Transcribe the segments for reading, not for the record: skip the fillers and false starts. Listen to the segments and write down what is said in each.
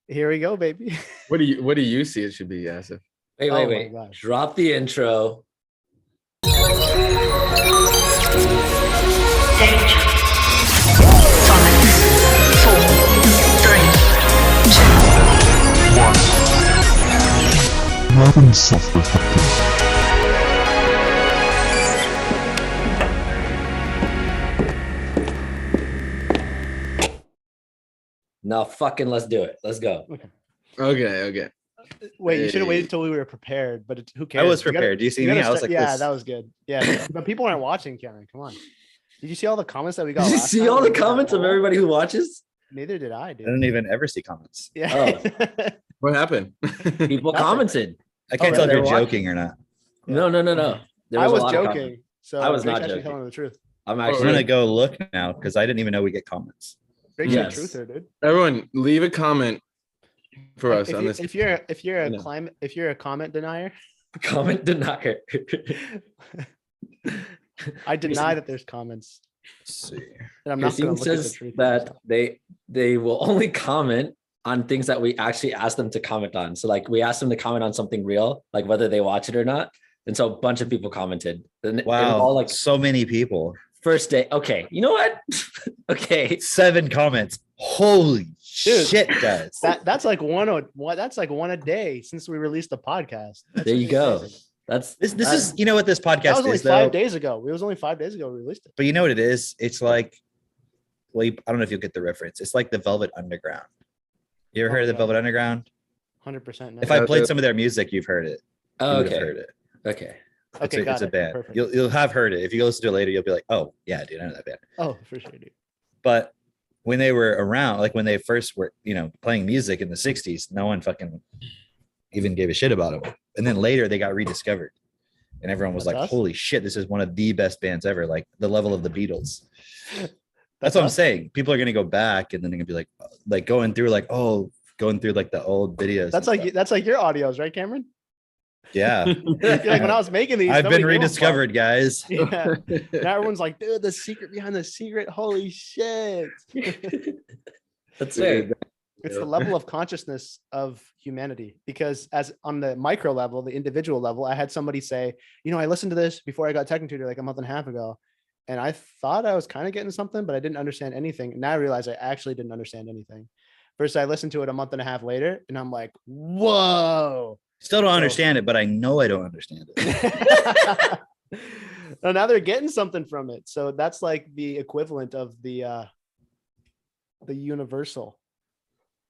Here we go, baby. What do you see it should be, Asif? Wait, Oh wait, my wait. gosh. Drop the intro. Danger. 5, 4, 3, 2, 1. Nothing self-reflective. No, fucking let's do it. Let's go. Okay. Wait, you should have Hey. waited till we were prepared, but who I cares? was You gotta- prepared. Do you see you me? gotta I was start- like, yeah, this. that was good. Yeah, but people aren't watching, Cameron. Come on. Did you see all the comments that we got? Did you last see time all when the we did that comments of poll? everybody who watches? Neither did I, I dude. didn't even ever see comments. Yeah. What happened? People Nothing. commented. I can't Oh, tell if they're you're watching. joking or not. No. There I a was lot of joking. comments. So I was Drake's not actually joking. telling the truth. I'm I'm actually gonna go look now because I didn't even know we get comments. Drake's Yes. a truther, dude. Everyone, leave a comment for us If, on you, this. if you're a No. if you're a comment denier, comment denier. I deny that there's comments, Let's see. and I'm not Christine going to look at the says truth. that they will only comment on things that we actually ask them to comment on. So like we asked them to comment on something real, like whether they watch it or not. And so a bunch of people commented. And it was Wow, all like so many people. first day. Okay, you know what? Okay. 7 comments. Holy Dude, shit, guys. That's like that's like one a day since we released the podcast. That's There you go. amazing. That's This is, you know what this That podcast was only is, 5 though. days ago. It was only 5 days ago we released it. But you know what it is? It's like, well, I don't know if you'll get the reference. It's like the Velvet Underground. You ever heard of the Okay. Velvet Underground? 100%. If I played some of their music, you've heard it. You would have okay. heard it. Okay. Okay, It's a band. Perfect. You'll have heard it. If you listen to it later, you'll be like, oh yeah, dude, I know that band. Oh, for sure, dude. But when they were around, like when they first were, playing music in the 60s, no one fucking even gave a shit about them. And then later they got rediscovered. And everyone was That's like, us? holy shit, this is one of the best bands ever, like the level of the Beatles. That's what I'm us. saying. People are gonna go back and then they're gonna be like going through like the old videos. That's and like stuff. that's like your audios, right, Cameron? yeah. Like when I was making these, I've nobody been gave a fuck. rediscovered, guys. Yeah. Now everyone's like, dude, the secret behind the secret. Holy shit. That's fair. It's the level of consciousness of humanity, because as on the micro level, the individual level, I had somebody say, I listened to this before I got tech tutor like a month and a half ago, and I thought I was kind of getting something, but I didn't understand anything. And now I realize I actually didn't understand anything. First, I listened to it a month and a half later, and I'm like, whoa. Still don't So- understand it, but I know I don't understand it. So now they're getting something from it. So that's like the equivalent of the universal,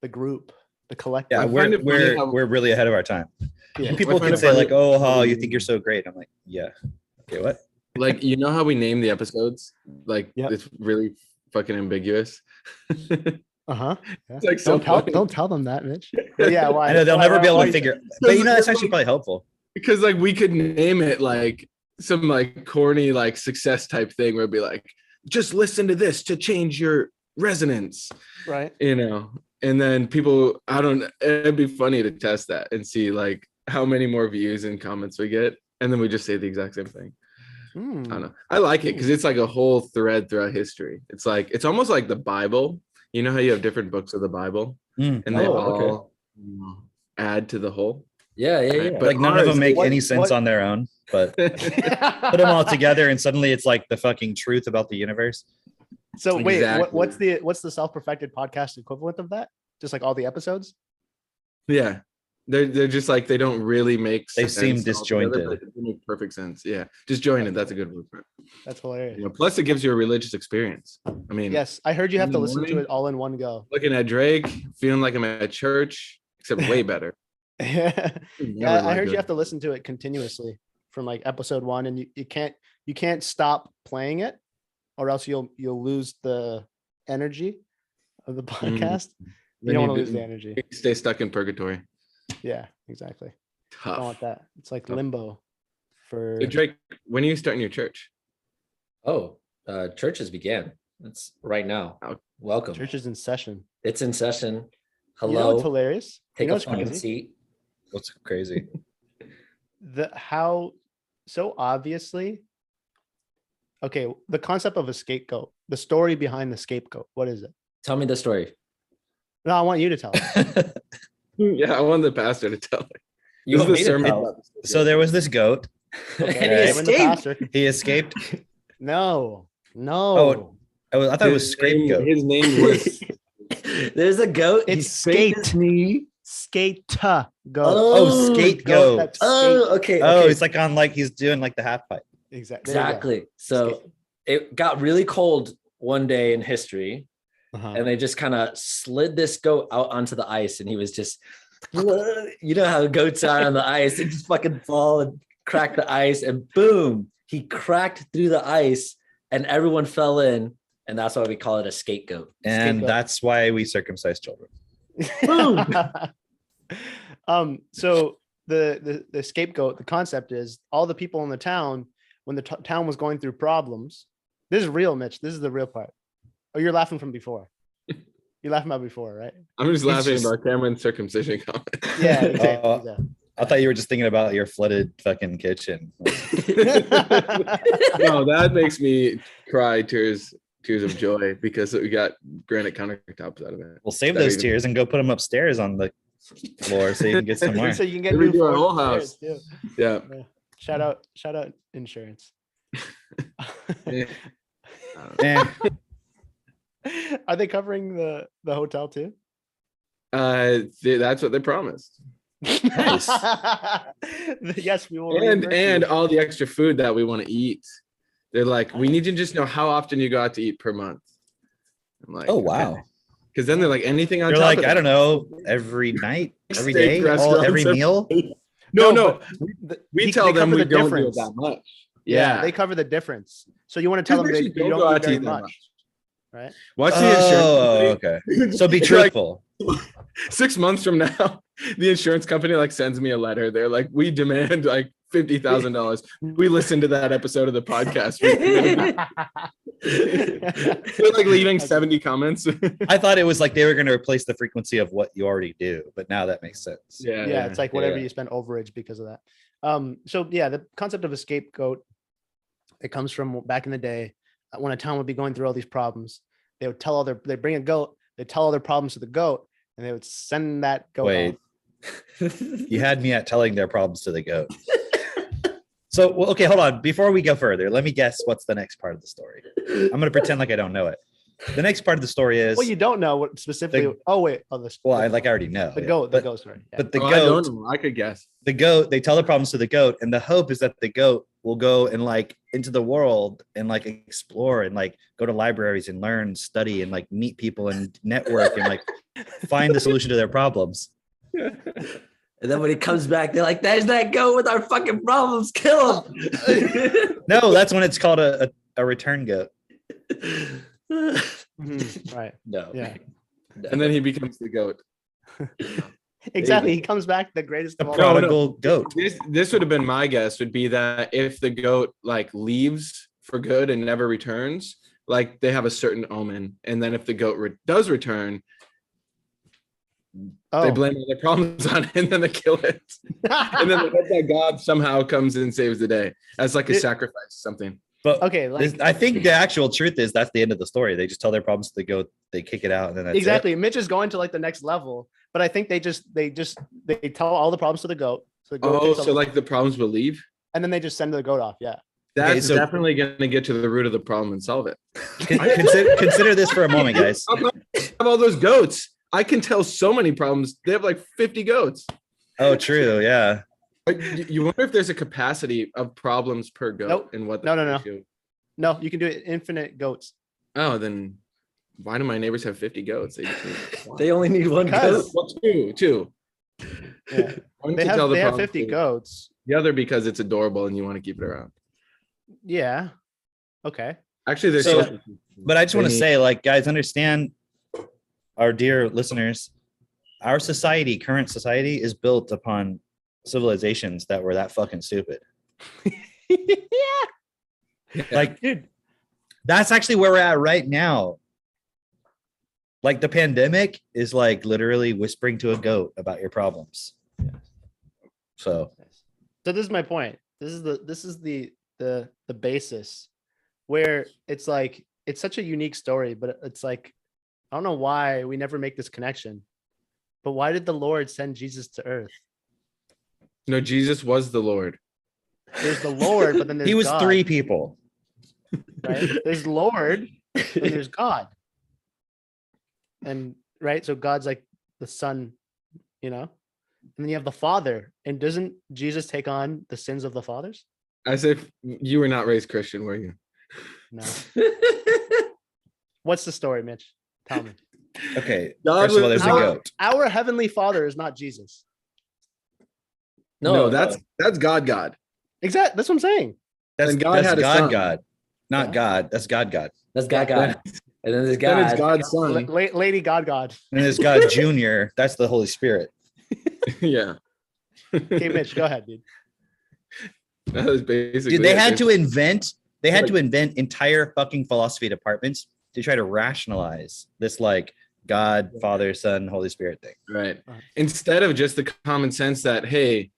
the group, the collective. Yeah, I find it funny how- we're really ahead of our time. Yeah. People I find can it say funny- like, oh, you think you're so great. I'm like, yeah. Okay, what? Like, you know how we name the episodes? Like, Yep. it's really fucking ambiguous. Uh-huh. It's like so funny. Don't tell them that, Mitch. But yeah, why? I know they'll why- never be able why- to figure. But that's actually probably helpful. Because like we could name it like some like corny like success type thing where it'd be like, just listen to this to change your resonance, Right. and then people, it'd be funny to test that and see like how many more views and comments we get, and then we just say the exact same thing. I don't know. I like it because it's like a whole thread throughout history. It's like, it's almost like the Bible. You know how you have different books of the Bible and they Oh, all okay. add to the whole. Yeah. Right, But like none of ours- them make what- any sense what- on their own. But put them all together, and suddenly it's like the fucking truth about the universe. So wait, Exactly. what's the self-perfected podcast equivalent of that? Just like all the episodes? Yeah, they're just like, they don't really make They sense seem altogether, disjointed. but they make perfect sense. Yeah, disjointed. That's a good word for it. That's hilarious. Plus, it gives you a religious experience. I mean, Yes, I heard you have in to the listen to morning- it all in one go. looking at Drake, feeling like I'm at church, except way better. Yeah, Never I heard good. you have to listen to it continuously from like episode 1, and you can't stop playing it, or else you'll lose the energy of the podcast. You Then don't you want to lose do- the energy. Stay stuck in purgatory. Yeah, exactly. I don't Tough. want that. It's like Tough. limbo for So Drake, when are you starting your church? Oh, churches began. That's right now. Oh. Welcome. churches in session. It's in session. You know Hello. what's hilarious? Take you know a what's fucking crazy? seat. What's crazy? How so obviously. Okay, the concept of a scapegoat, the story behind the scapegoat. What is it? Tell me the story. No, I want you to tell it. Yeah, I want the pastor to tell it. You This want is me the to sermon tell? about the So there was this goat. And he Right. I'm in the escaped. pastor. He escaped. No. Oh, I thought it was scapegoat. His name was There's a goat. He It's scraped his skate. knee. Skate goat. Oh, skate Goat goat. that Oh, okay. Oh, okay. it's like on like he's doing like the half pipe. Exactly. There you go. Exactly. So Skate. it got really cold one day in history, Uh-huh. and they just kind of slid this goat out onto the ice, and he was just, you know how goats are on the ice, they just fucking fall and crack the ice, and boom, he cracked through the ice, and everyone fell in, and that's why we call it a scapegoat. And Scapegoat. that's why we circumcise children. So the scapegoat, the concept is all the people in the town when the town was going through problems. This is real, Mitch. This is the real part. Oh, you're laughing from before. You're laughing about before, right? I'm just laughing just- about Cameron's circumcision comment. Yeah, exactly. Oh, I thought you were just thinking about your flooded fucking kitchen. No, that makes me cry tears of joy because we got granite countertops out of it. We'll save That those even- tears and go put them upstairs on the floor so you can get some more. So you can get Maybe new do our floors whole upstairs, too. Yeah. Yeah. Shout out insurance. Eh, Eh, Are they covering the hotel too? that's what they promised. Nice. Yes, we will. And reimburse you. all the extra food that we want to eat. They're like, we need you to just know how often you go out to eat per month. I'm like, oh wow. Because then they're like, anything on You're top like, of I that? don't know, every night, every Steak day, restaurants every are- meal. No. but We tell them cover we the don't do it difference. that much. Yeah, Yeah. they cover the difference. So you want to tell them Actually that you don't don't go eat out to very eat that much, right? Watch the insurance Oh, company. okay. So be It's like, truthful. 6 months from now, the insurance company like sends me a letter. They're like, we demand like $50,000. We listened to that episode of the podcast. They're like leaving 70 comments. I thought it was like they were going to replace the frequency of what you already do, but now that makes sense. Yeah, it's like whatever yeah. you spend overage because of that. So yeah, the concept of a scapegoat, it comes from back in the day when a town would be going through all these problems. They would tell they bring a goat, they tell all their problems to the goat, and they would send that goat. Wait. off. You had me at telling their problems to the goat. So, well, okay, hold on. Before we go further, let me guess what's the next part of the story. I'm going to pretend like I don't know it. The next part of the story is, Well, you don't know what specifically. The- well, I already know. the yeah. goat, but, the goat story. Yeah. but the Oh, I don't goat, know. I could guess. the goat, they tell the problems to the goat, and the hope is that the goat will go and like into the world and like explore and like go to libraries and learn, study, and like meet people and network and like find the solution to their problems. And then when he comes back, they're like, "There's that goat with our fucking problems. Kill him." No, that's when it's called a return goat. Mhm, right. No. Yeah. No. And then he becomes the goat. Exactly. He comes back the greatest The of all. No, no. prodigal goat. This would have been my guess, would be that if the goat like leaves for good and never returns, like they have a certain omen. And then if the goat does return, Oh. they blame all their problems on it and then they kill it. And then they hope that God somehow comes and saves the day as like a sacrifice, something. But Okay, like I think the actual truth is that's the end of the story. They just tell their problems to the goat, they kick it out, and then that's exactly. it. Mitch is going to like the next level, but I think they tell all the problems to the goat. So the goat Oh, takes all so the- like the problems will leave? and then they just send the goat off. Yeah. That's so- definitely going to get to the root of the problem and solve it. Consider this for a moment, guys. I have all those goats. I can tell so many problems. They have like 50 goats. Oh, true. Yeah. You wonder if there's a capacity of problems per goat Nope. and what? No, no, no. ratio- No, you can do it infinite goats. Oh, then why do my neighbors have 50 goats? They just need one. They only need one Because- goat. Well, two. Yeah. One They to tell have the they have problems 50 to- goats. The other because it's adorable and you want to keep it around. Yeah. Okay. Actually, there's So- But I just They want to need- say, like, guys, understand, our dear listeners, our society, current society, is built upon civilizations that were that fucking stupid. Yeah. Like, Dude. that's actually where we're at right now. Like, the pandemic is like literally whispering to a goat about your problems. So So this is my point. This is the basis where it's like it's such a unique story, but it's like I don't know why we never make this connection, but why did the Lord send Jesus to earth? No, Jesus was the Lord. There's the Lord, but then there's He was God, 3 people. right? There's Lord, and there's God. And right, so God's like the Son, you know, and then you have the Father. And doesn't Jesus take on the sins of the fathers? As if you were not raised Christian, were you? No. What's the story, Mitch? Tell me. Okay. God First of all, there's a was- goat. Our heavenly Father is not Jesus. No, that's God. Exactly. That's what I'm saying. That's And God that's had a God son. God. Not Yeah. God. That's God God. That's God. And then there's Then it's God. God's son. Lady God. And there's God Junior. That's the Holy Spirit. Yeah. Okay, Mitch, go ahead, dude. That was basically Dude, they it. had to invent Like- entire fucking philosophy departments to try to rationalize this like God, Father, Son, Holy Spirit thing. Right. Uh-huh. Instead of just the common sense that, hey,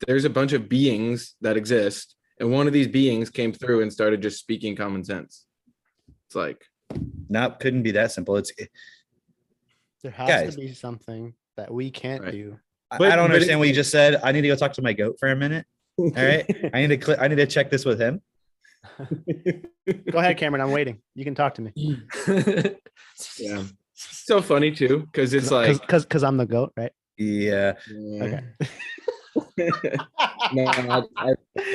there's a bunch of beings that exist, and one of these beings came through and started just speaking common sense. It's like, Nope, couldn't be that simple. There has Guys. to be something that we can't Right. do. I But- don't but understand it- what you just said. I need to go talk to my goat for a minute. All right. I need to check this with him. Go ahead, Cameron. I'm waiting. You can talk to me. yeah. So funny too, because it's like, Because I'm the goat, right? Yeah. Okay. No,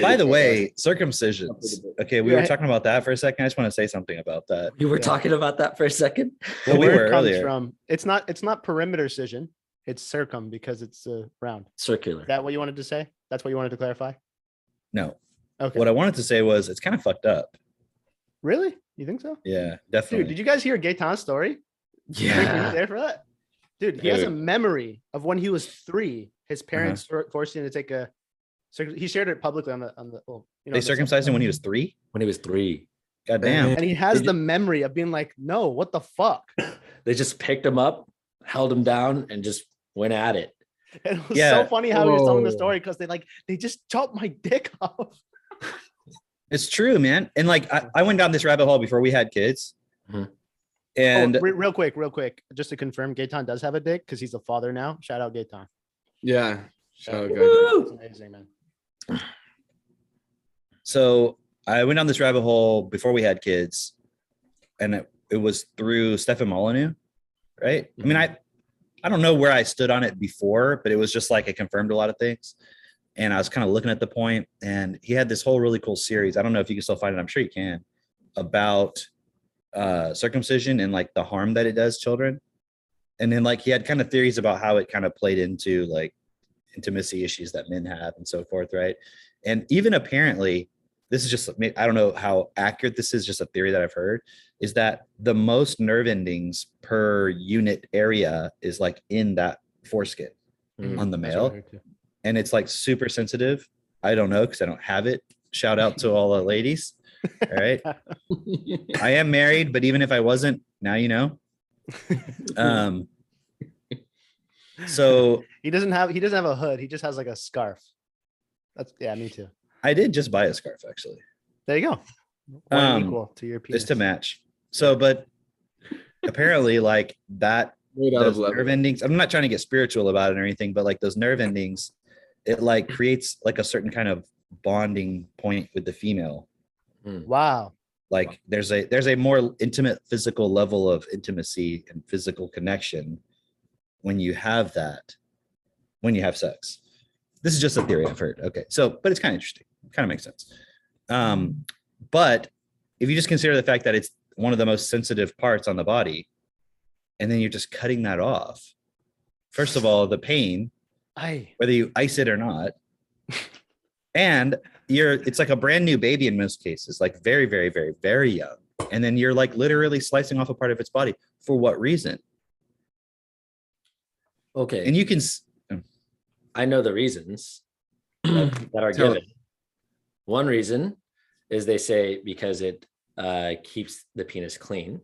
By the way, circumcisions. Okay, we were Right. talking about that for a second. I just want to say something about that. You were Yeah. talking about that for a second. The Well, we word were comes earlier. from it's not perimeter scission. It's circum because it's round. Circular. Is that what you wanted to say? That's what you wanted to clarify? No. Okay. What I wanted to say was it's kind of fucked up. Really? You think so? Yeah, Dude, definitely. did you guys hear Gaetan's story? Were you Yeah. there for that? Dude, he has a Dude. memory of when he was 3. His Uh-huh. parents forced him to take a. He shared it publicly on the. Well, you know, They on the circumcised him when he was 3? When he was 3. God damn. and he has They the memory of being like, no, what the fuck? They just picked him up, held him down, and just went at it. And it was Yeah. so funny how he was telling the Whoa. story because they just chopped my dick off. It's true, man. And like I went down this rabbit hole before we had kids. Mhm. And Real quick, just to confirm, Gaetan does have a dick because he's a father now. Shout out Gaetan. yeah. So good. It's amazing, man. so I went down this rabbit hole before we had kids. And it was through Stefan Molyneux, right? I mean, I don't know where I stood on it before, but it was just like it confirmed a lot of things. And I was kind of looking at the point, and he had this whole really cool series. I don't know if you can still find it. I'm sure you can, about circumcision and like the harm that it does children. And then like he had kind of theories about how it kind of played into like intimacy issues that men have and so forth, right? And even apparently, this is just, I don't know how accurate this is, just a theory that I've heard, is that the most nerve endings per unit area is like in that foreskin on the That's male. what I heard too. And it's like super sensitive. I don't know because I don't have it. Shout out to all the ladies. All right. I am married, but even if I wasn't, now you know. So He doesn't have a hood. He just has like a scarf. Yeah, me too. I did just buy a scarf actually. There you go. One Um, equal to your penis. Just to match. So, but apparently like that, Made out of those leather. nerve endings, I'm not trying to get spiritual about it or anything, but like those nerve endings, it like creates like a certain kind of bonding point with the female. Wow. Like there's a more intimate physical level of intimacy and physical connection when you have that, when you have sex. This is just a theory I've heard. Okay. So, but it's kind of interesting. Kind of makes sense. But if you just consider the fact that it's one of the most sensitive parts on the body, and then you're just cutting that off. First of all, the pain, whether you ice it or not, and it's like a brand new baby in most cases, like very, very, very, very young. And then you're like literally slicing off a part of its body. For what reason? Okay. And you can, I know the reasons that are Tell given. One reason is they say because it keeps the penis clean.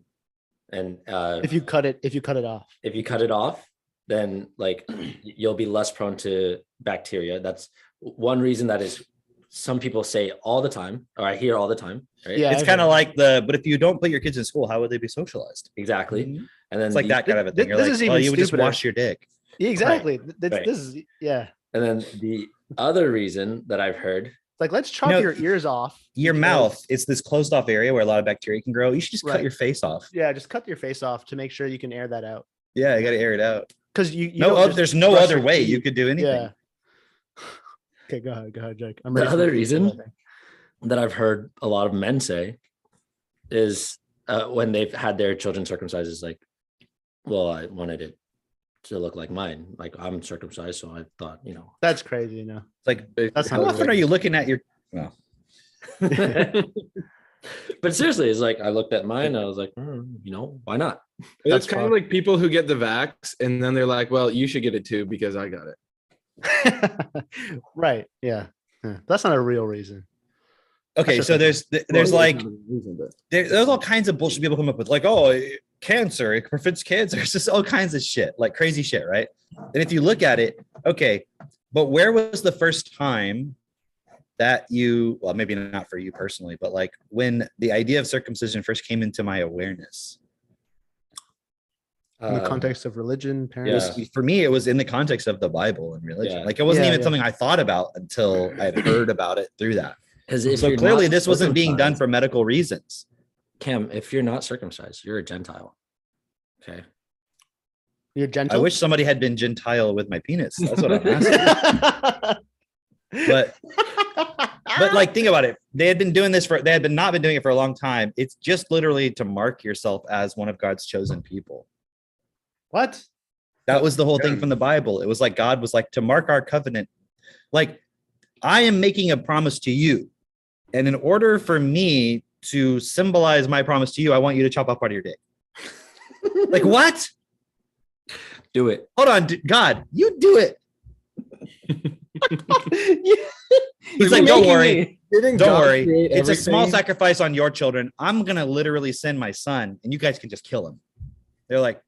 And If you cut it off. if you cut it off, then like you'll be less prone to bacteria. That's one reason that is some people say all the time, or I hear all the time, right? Yeah, It's I've kind of heard. like but if you don't put your kids in school, how would they be socialized? Exactly. And then It's like that kind of a thing. You're This like, is well, even you would just stupider. wash your dick. Yeah, exactly. Right. This is yeah. And then the other reason that I've heard, Like, let's chop know, your ears off. Your because- mouth, it's this closed off area where a lot of bacteria can grow. You should just cut Right. your face off. Yeah, just cut your face off to make sure you can air that out. Yeah, you got to air it out. Because you No, don't just there's no brush other your way teeth. you could do anything. Yeah. Okay, go ahead, Jake. I'm the ready for other the reason thing. that I've heard a lot of men say is when they've had their children circumcised, is like, well, I wanted it to look like mine. Like, I'm circumcised, so I thought, That's crazy, you know. It's like, That's how not often are you looking at your? Well, But seriously, it's like I looked at mine and I was like, why not? That's That's kind of fun. like people who get the vax and then they're like, well, you should get it too because I got it. Right. Yeah. That's not a real reason. okay, just so a- there's Well, like it's not a reason, but- there's all kinds of bullshit people come up with, like, oh, cancer, it prevents cancer. It's just all kinds of shit, like crazy shit, right? And if you look at it, okay, but where was the first time that you, well, maybe not for you personally, but like when the idea of circumcision first came into my awareness? In the context of religion, It parents. was, for me, it was in the context of the Bible and religion. Yeah. Like, it wasn't Yeah, even yeah. something I thought about until I had heard about it through that. Because So clearly this wasn't being done for medical reasons. Cam, if you're not circumcised, you're a Gentile. Okay. You're I gentle. wish somebody had been Gentile with my penis. That's what I'm asking. But like, think about it. They had not been doing it for a long time. It's just literally to mark yourself as one of God's chosen people. What? That was the whole thing from the Bible. It was like God was like, to mark our covenant. Like, I am making a promise to you. And in order for me to symbolize my promise to you, I want you to chop off part of your dick. Like, what? Do it. Hold on, God, you do it. He's like, don't worry. Didn't Don't God worry. create It's a small everything? sacrifice on your children. I'm going to literally send my son and you guys can just kill him. They're like,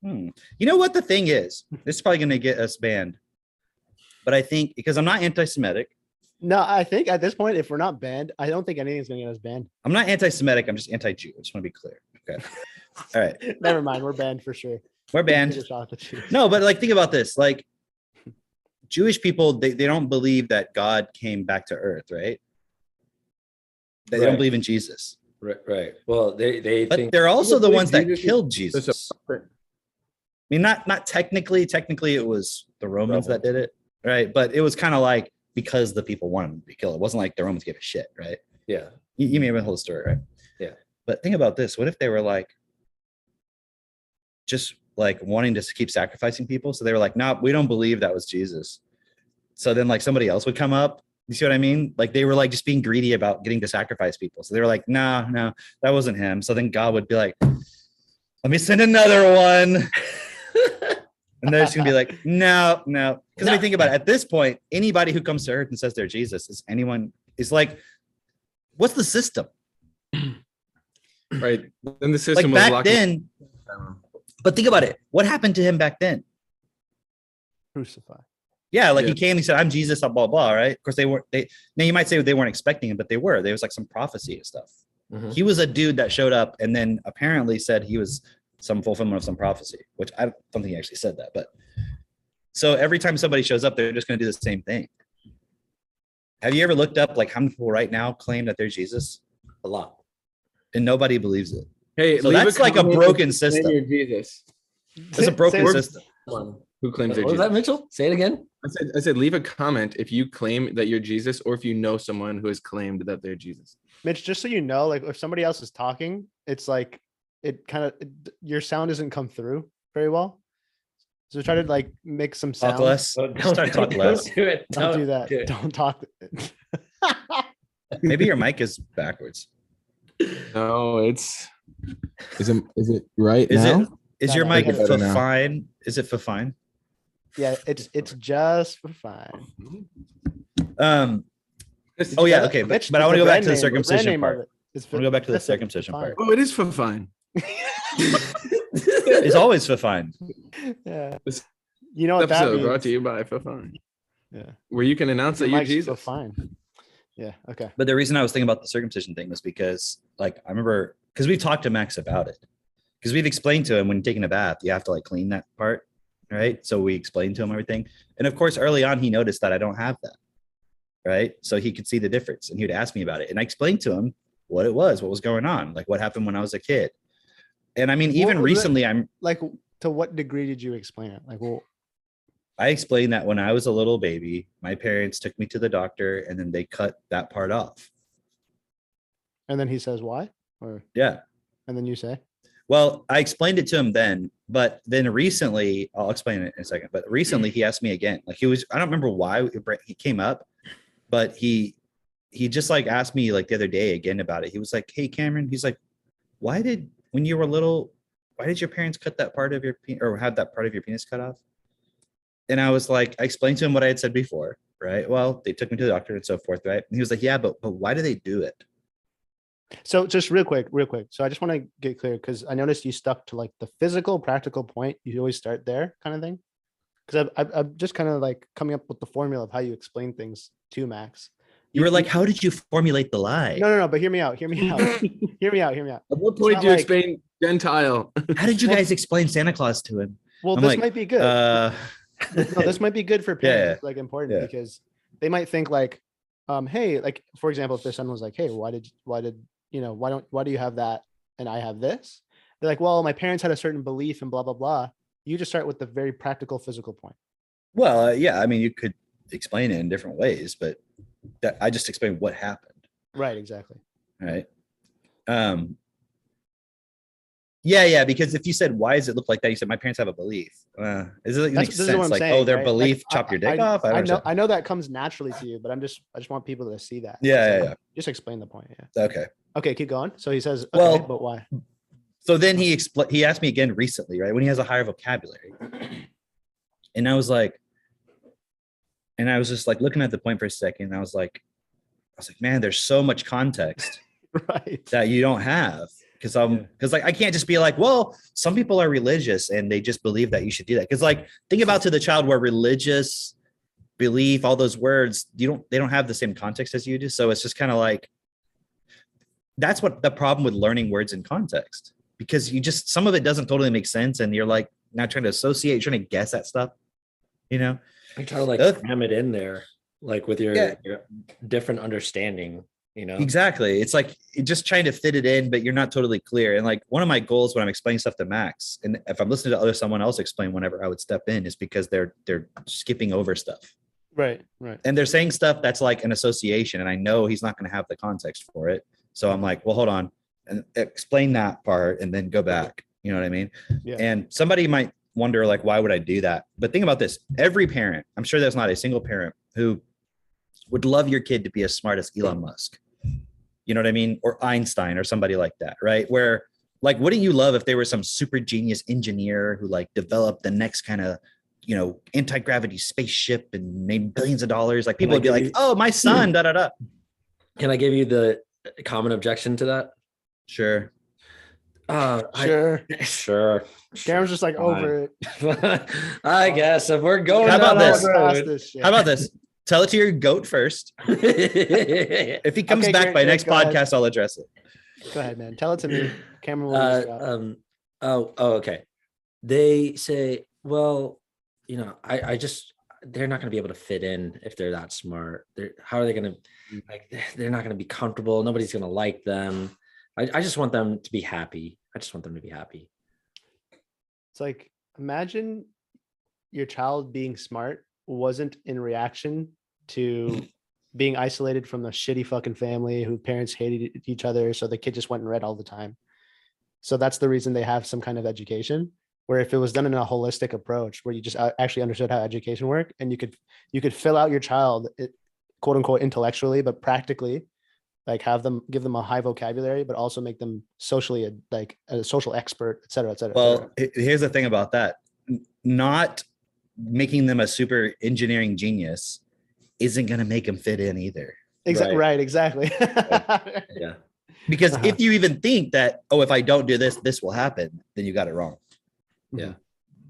You know what the thing is? This is probably going to get us banned. But I think, because I'm not anti-Semitic. No, I think at this point, if we're not banned, I don't think anything's going to get us banned. I'm not anti-Semitic. I'm just anti-Jew. I just want to be clear. Okay. All right. Never mind. We're banned for sure. We're banned. Take a shot at the Jews. No, but like, think about this. Like, Jewish people, they don't believe that God came back to earth, right? They don't Right. believe in Jesus. Right. Well, they But think they're also the believe ones that Jesus is killed Just Jesus. a puppet. I mean, not technically. Technically, it was the Romans that did it, right? But it was kind of like because the people wanted him to be killed. It wasn't like the Romans gave a shit, right? yeah. You may have heard the story, right? Yeah. But think about this: what if they were like, just like wanting to keep sacrificing people? So they were like, "No, we don't believe that was Jesus." So then, like, somebody else would come up. You see what I mean? Like, they were like just being greedy about getting to sacrifice people. So they were like, no, that wasn't him. So then God would be like, let me send another one. And they're just gonna be like, no. Because I mean, think about it. At this point, anybody who comes to earth and says they're Jesus is like, what's the system? Right. Then the Like system was back locking then, but think about it. What happened to him back then? Crucify. Yeah, like Yeah. he came, he said, I'm Jesus, blah, blah, right? Of course, now you might say they weren't expecting him, but they were. There was like some prophecy and stuff. Mhm. He was a dude that showed up and then apparently said he was some fulfillment of some prophecy, which I don't think he actually said that. But so every time somebody shows up, they're just going to do the same thing. Have you ever looked up like how many people right now claim that they're Jesus? A lot. And nobody believes it. Hey, So leave that's like a comment broken if you claim system. you're Jesus. It's a broken Say- system. Who claims they're What was Jesus? that, Mitchell? Say it again. I said leave a comment if you claim that you're Jesus or if you know someone who has claimed that they're Jesus. Mitch, just so you know, like if somebody else is talking, it's like it kind of your sound doesn't come through very well. So try to like make some sound. Talk less. Don't Start to talk less. do it. Don't do that. it. Don't talk. Maybe your mic is backwards. No, it's is it right Is now? it? Is No, your no, mic I get it better now. fine? Is it for fine? Yeah, it's just for fine. Oh yeah, okay, but I want to go back to the circumcision part. I want to go back to the circumcision part. Oh, it is for fine. It's always for fine. Yeah. This You know what that episode brought means? to you by for fine. Yeah. where you can announce that Your you're mic's so Jesus. fine. Yeah. Okay. But the reason I was thinking about the circumcision thing was because, like, I remember because we've talked to Max about it. Because we've explained to him when taking a bath, you have to like clean that part, right? So we explained to him everything. And of course, early on, he noticed that I don't have that, right? So he could see the difference and he would ask me about it. And I explained to him what it was, what was going on, like what happened when I was a kid. And I mean, even What was it? recently, Like, to what degree did you explain it? Like, well, I explained that when I was a little baby, my parents took me to the doctor and then they cut that part off. and then he says why, or Yeah. and then you say, Well, I explained it to him then, but then recently, I'll explain it in a second. But recently, he asked me again. Like I don't remember why he came up, but he just like asked me like the other day again about it. He was like, "Hey, Cameron," he's like, when you were little, why did your parents cut that part of your or have that part of your penis cut off?" And I was like, I explained to him what I had said before, right? Well, they took me to the doctor and so forth, right? And he was like, "Yeah, but why do they do it?" so just real quick. So I just want to get clear because I noticed you stuck to like the physical, practical point. You always start there, kind of thing. Because I'm just kind of like coming up with the formula of how you explain things to Max. You were like, "How did you formulate the lie? No, but hear me out. Hear me out. Hear me out. Hear me out. At what It's point not do you like- explain Gentile? How did you guys explain Santa Claus to him?" Well, I'm this like, might be good. No, this might be good for Yeah, parents. Like important yeah. because they might think like, hey, like for example, if their son was like, hey, why do you have that and I have this? They're like, well, my parents had a certain belief and blah blah blah. You just start with the very practical, physical point. Well, yeah, I mean, you could explain it in different ways, but I just explained what happened, Right. Exactly. right? Yeah, because if you said, "Why does it look like that?" You said, "My parents have a belief." Does it make This is what sense? I'm Like, saying, oh, their right? belief, Like, chop your dick off? I know. understand. I know that comes naturally to you, but I just want people to see that. Yeah. Just explain the point. Yeah. Okay. Okay. Keep going. So he says, okay, Well- but why? So then he asked me again recently, right? When he has a higher vocabulary. And I was just like looking at the point for a second. And I was like, man, there's so much context Right. that you don't have. Because like I can't just be like, well, some people are religious and they just believe that you should do that. Because like think about to the child where religious belief, all those words, they don't have the same context as you do. So it's just kind of like that's what the problem with learning words in context. Because some of it doesn't totally make sense, and you're like now trying to associate, you're trying to guess at stuff, you know. You try to like That- cram it in there, like with your, Yeah. your different understanding, you know? Exactly. It's like you're just trying to fit it in, but you're not totally clear. And like one of my goals when I'm explaining stuff to Max, and if I'm listening to someone else explain whenever I would step in, is because they're skipping over stuff. Right. And they're saying stuff that's like an association, and I know he's not going to have the context for it. So I'm like, well, hold on, and explain that part, and then go back. You know what I mean? Yeah. And somebody might wonder, like, why would I do that? But think about this: every parent, I'm sure there's not a single parent who would love your kid to be as smart as Elon Musk. You know what I mean? Or Einstein or somebody like that, right? Where like, wouldn't you love if there was some super genius engineer who like developed the next kind of, anti-gravity spaceship and made billions of dollars? Like people would be like, oh, my son, da, da, da. Can I give you the common objection to that? Sure. Sure. Sure. Cameron's just like over it. I guess if we're going How about down this? that Past road. this shit. How about this? Tell it to your goat first. If he comes Okay, back Grant, by Grant, next go ahead. podcast, I'll address it. Go ahead, man. Tell it to me. Cameron will use that. Okay. They say, well, they're not going to be able to fit in if they're that smart. How are they going to, they're not going to be comfortable. Nobody's going to like them. I just want them to be happy. It's like, imagine your child being smart wasn't in reaction to being isolated from a shitty fucking family whose parents hated each other. So the kid just went and read all the time. So that's the reason they have some kind of education, where if it was done in a holistic approach, where you just actually understood how education worked, and you could fill out your child, quote unquote, intellectually, but practically, like give them a high vocabulary, but also make them socially like a social expert, et cetera, et cetera. Well, here's the thing about that. Not making them a super engineering genius isn't going to make them fit in either. Exactly. Right. Exactly. Yeah. Because if you even think that, oh, if I don't do this, this will happen, then you got it wrong. Yeah.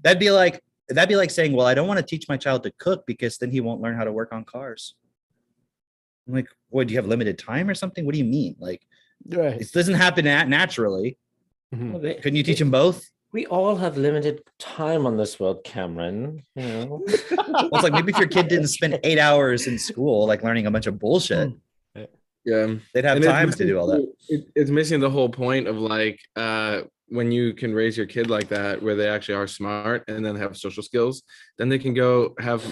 That'd be like, that'd be like saying, well, I don't want to teach my child to cook because then he won't learn how to work on cars. I'm like, what, do you have limited time or something? What do you mean? Like, Right. it doesn't happen naturally. Mhm. Well, they- Couldn't you teach them both? We all have limited time on this world, Cameron. You know, Well, it's like maybe if your kid didn't spend 8 hours in school, like learning a bunch of bullshit, Yeah. they'd have And it's time to do all that. It's missing the whole point of like when you can raise your kid like that, where they actually are smart and then have social skills, then they can go have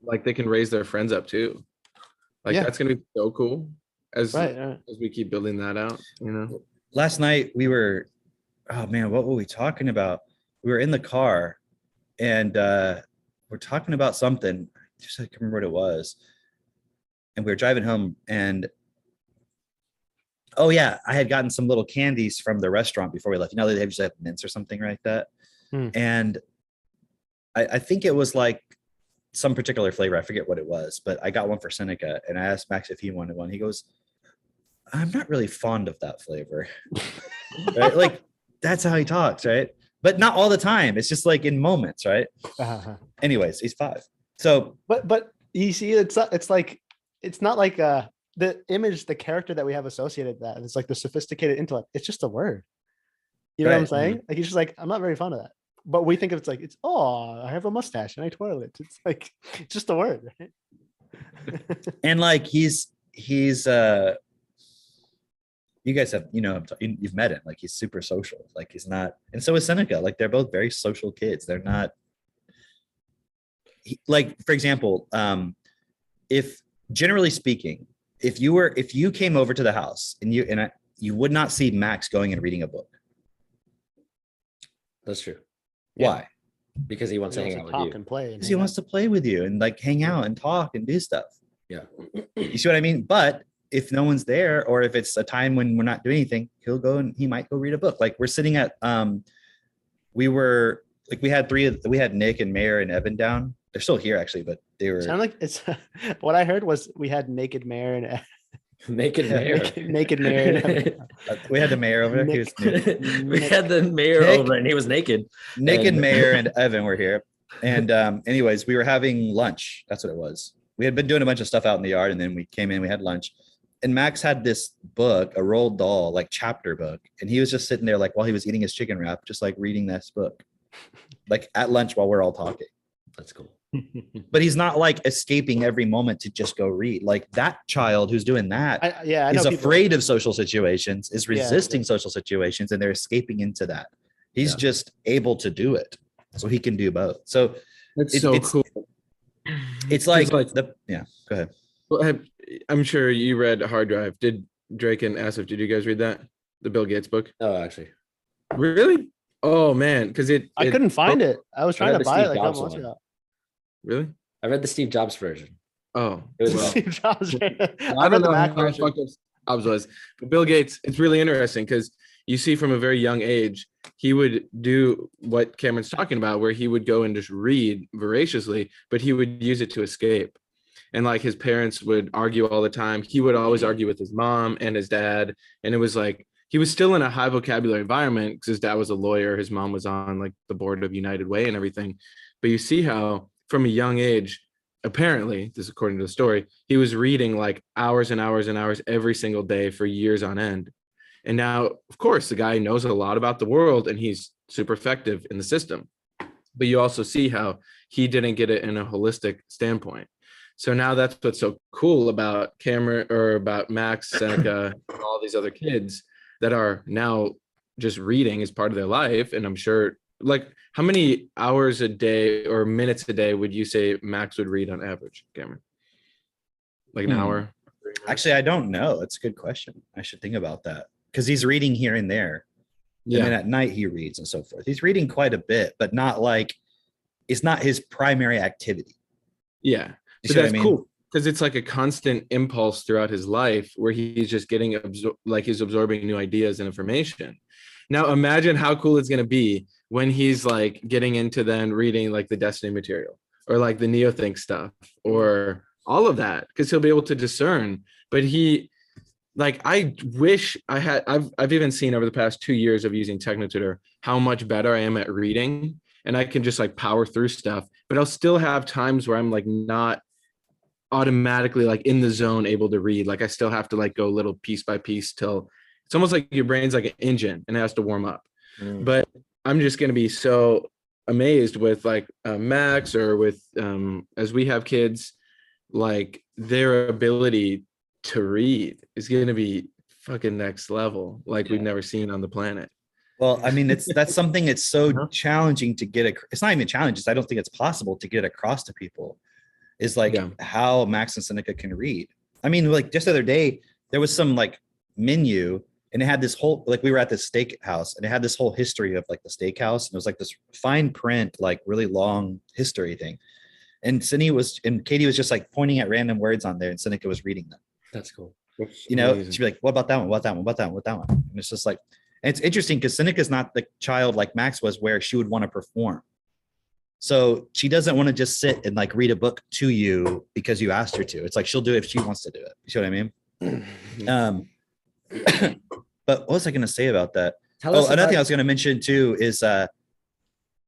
like they can raise their friends up too. Like Yeah. that's gonna be so cool as Right. as we keep building that out, you know. Last night we were, oh man, what were we talking about? We were in the car and we're talking about something. I can't remember what it was. And we were driving home and oh yeah, I had gotten some little candies from the restaurant before we left. You know, they usually have mints or something like that. And I think it was like some particular flavor. I forget what it was, but I got one for Seneca and I asked Max if he wanted one. He goes, I'm not really fond of that flavor. Right? Like that's how he talks, right? But not all the time. It's just like in moments, right? Anyways, he's 5. So but you see, it's like it's not like the image, the character that we have associated with that. It's like the sophisticated intellect. It's just a word. You know what I'm Right. saying? Like he's just like, I'm not very fond of that. But we think of it's like it's I have a mustache and I twirl it. It's like it's just a word. Right? and like he's you guys have, you know, you've met him, like he's super social, like he's not, and so is Seneca, like they're both very social kids. They're not like, for example, if generally speaking, if you came over to the house and you would not see Max going and reading a book. that's true. Why? Because he wants to He hang wants out to with talk you. and play. Because he wants to play with you and like hang out and talk and do stuff. Yeah. You see what I mean? But if no one's there, or if it's a time when we're not doing anything, he might go read a book. Like we're sitting at we had Nick and Mayor and Evan down. They're still here actually, but they were Sound like it's what I heard was we had naked mayor and Naked mayor. naked mayor. we had the mayor over there. He was new. We had the mayor Nick- over and he was naked. Nick and And- Mayor and Evan were here. And anyways, we were having lunch. That's what it was. We had been doing a bunch of stuff out in the yard, and then we came in, we had lunch. And Max had this book, a Roald Dahl, like chapter book. And he was just sitting there, like while he was eating his chicken wrap, just like reading this book, like at lunch while we're all talking. That's cool. But he's not like escaping every moment to just go read. Like that child who's doing that I is know people- afraid of social situations, is Yeah. resisting social situations, and they're escaping into that. He's Yeah. just able to do it. So he can do both. So That's It- so it's- cool. it's like, like- go ahead. Well, I'm sure you read Hard Drive. Did Drake and Asif, did you guys read that? The Bill Gates book? Oh, actually. Really? Oh man, because I couldn't find it. I was trying read to the buy it Steve like a Jobs couple months one. ago. Really? I read the Steve Jobs version. Oh, It was well. Steve Jobs. I I read don't the know Mac how version. fucked up Jobs was, but Bill Gates, it's really interesting because you see from a very young age, he would do what Cameron's talking about, where he would go and just read voraciously, but he would use it to escape. And like his parents would argue all the time. He would always argue with his mom and his dad. And it was like, he was still in a high vocabulary environment because his dad was a lawyer. His mom was on like the board of United Way and everything. But you see how from a young age, apparently, this is according to the story, he was reading like hours and hours and hours every single day for years on end. And now, of course, the guy knows a lot about the world and he's super effective in the system. But you also see how he didn't get it in a holistic standpoint. So now that's what's so cool about Cameron or about Max, Seneca, and all these other kids that are now just reading as part of their life. And I'm sure, like, how many hours a day or minutes a day would you say Max would read on average, Cameron? Like an hour? Actually, I don't know. That's a good question. I should think about that because he's reading here and there. And then at night he reads and so forth. He's reading quite a bit, but not like, it's not his primary activity. Yeah. You But see what I that's mean? cool because it's like a constant impulse throughout his life where he's just getting like he's absorbing new ideas and information. Now imagine how cool it's going to be when he's like getting into then reading like the Destiny material or like the Neothink stuff or all of that, because he'll be able to discern. But he, like, I wish I had, I've even seen over the past 2 years of using TechnoTutor how much better I am at reading. and I can just like power through stuff, but I'll still have times where I'm like not automatically like in the zone able to read. Like I still have to like go little piece by piece till it's almost like your brain's like an engine and it has to warm up. But I'm just going to be so amazed with like Max or with as we have kids, like their ability to read is going to be fucking next level, like we've never seen on the planet. Well, I mean, that's something that's so challenging to get. It's not even a challenge. I don't think it's possible to get across to people. Is like how Max and Seneca can read. I mean, like just the other day, there was some like menu, and it had this whole like we were at this steakhouse, and it had this whole history of like the steakhouse, and it was like this fine print, like really long history thing. And Katie was just like pointing at random words on there, and Seneca was reading them. That's cool. You know, she'd be like, "What about that one? What that one? What that one? What that one?" And it's just like. And it's interesting because Seneca's not the child like Max was where she would want to perform. So she doesn't want to just sit and like read a book to you because you asked her to. It's like she'll do it if she wants to do it. You see what I mean? But what was I going to say about that? Another thing I was going to mention too is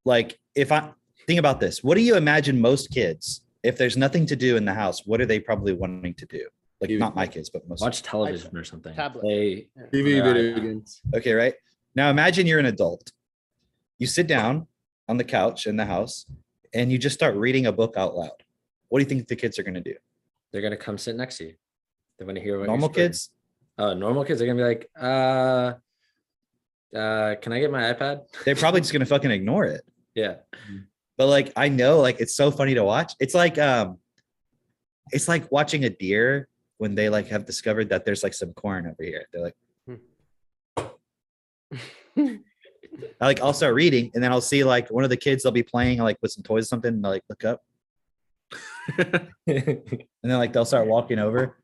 like if I think about this, what do you imagine most kids, if there's nothing to do in the house, what are they probably wanting to do? Like not my kids, but most watch television or something. Tablet. TV, video games. Okay, right? Now imagine you're an adult. You sit down on the couch in the house and you just start reading a book out loud. What do you think the kids are going to do? They're going to come sit next to you. They're going to hear what normal kids? Normal kids are going to be like, can I get my iPad? They're probably just going to fucking ignore it. Yeah. But like, I know, like, it's so funny to watch. It's like watching a deer when they like have discovered that there's like some corn over here. They're like, I'll start reading and then I'll see like one of the kids, they'll be playing like with some toys or something, and they'll like look up. And then like they'll start walking over.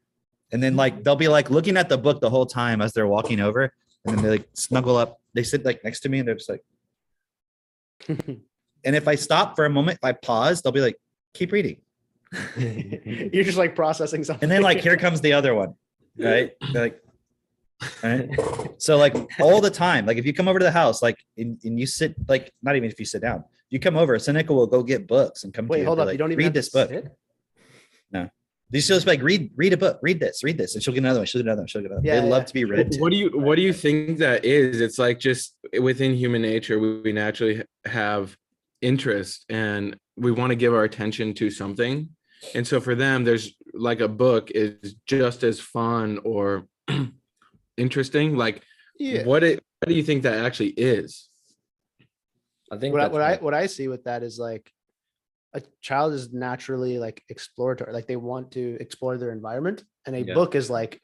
And then like they'll be like looking at the book the whole time as they're walking over. And then they like snuggle up. They sit like next to me and they're just like. And if I stop for a moment, if I pause, they'll be like, keep reading. You're just like processing something. And then like here comes the other one. Right? They're like, right? So like all the time, like if you come over to the house, like and you sit, like not even if you sit down, you come over, Seneca will go get books and come to you. Hold up, like, you don't even read this book. Sit? No. You just like read a book, read this, and she'll get another one, she'll get another one, she'll get another one. Yeah, They love to be read to. What do you think that is? It's like just within human nature, we naturally have interest and we want to give our attention to something. And so for them, there's like a book is just as fun or interesting. Like what do you think that actually is? I think what I see with that is like a child is naturally like exploratory, like they want to explore their environment, and a book is like,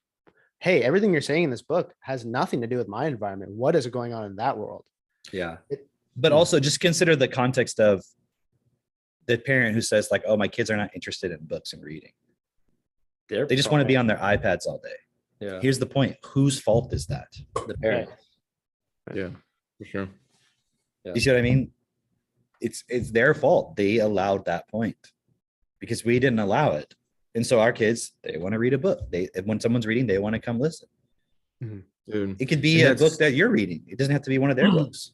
hey, everything you're saying in this book has nothing to do with my environment. What is going on in that world? Yeah. But also just consider the context of the parent who says like, oh, my kids are not interested in books and reading. They just want to be on their iPads all day. Yeah. Here's the point. Whose fault is that? The parent. Yeah, for sure. You see what I mean? It's their fault. They allowed that point because we didn't allow it. And so our kids, they want to read a book. When someone's reading, they want to come listen. Dude, it could be a book that you're reading. It doesn't have to be one of their books.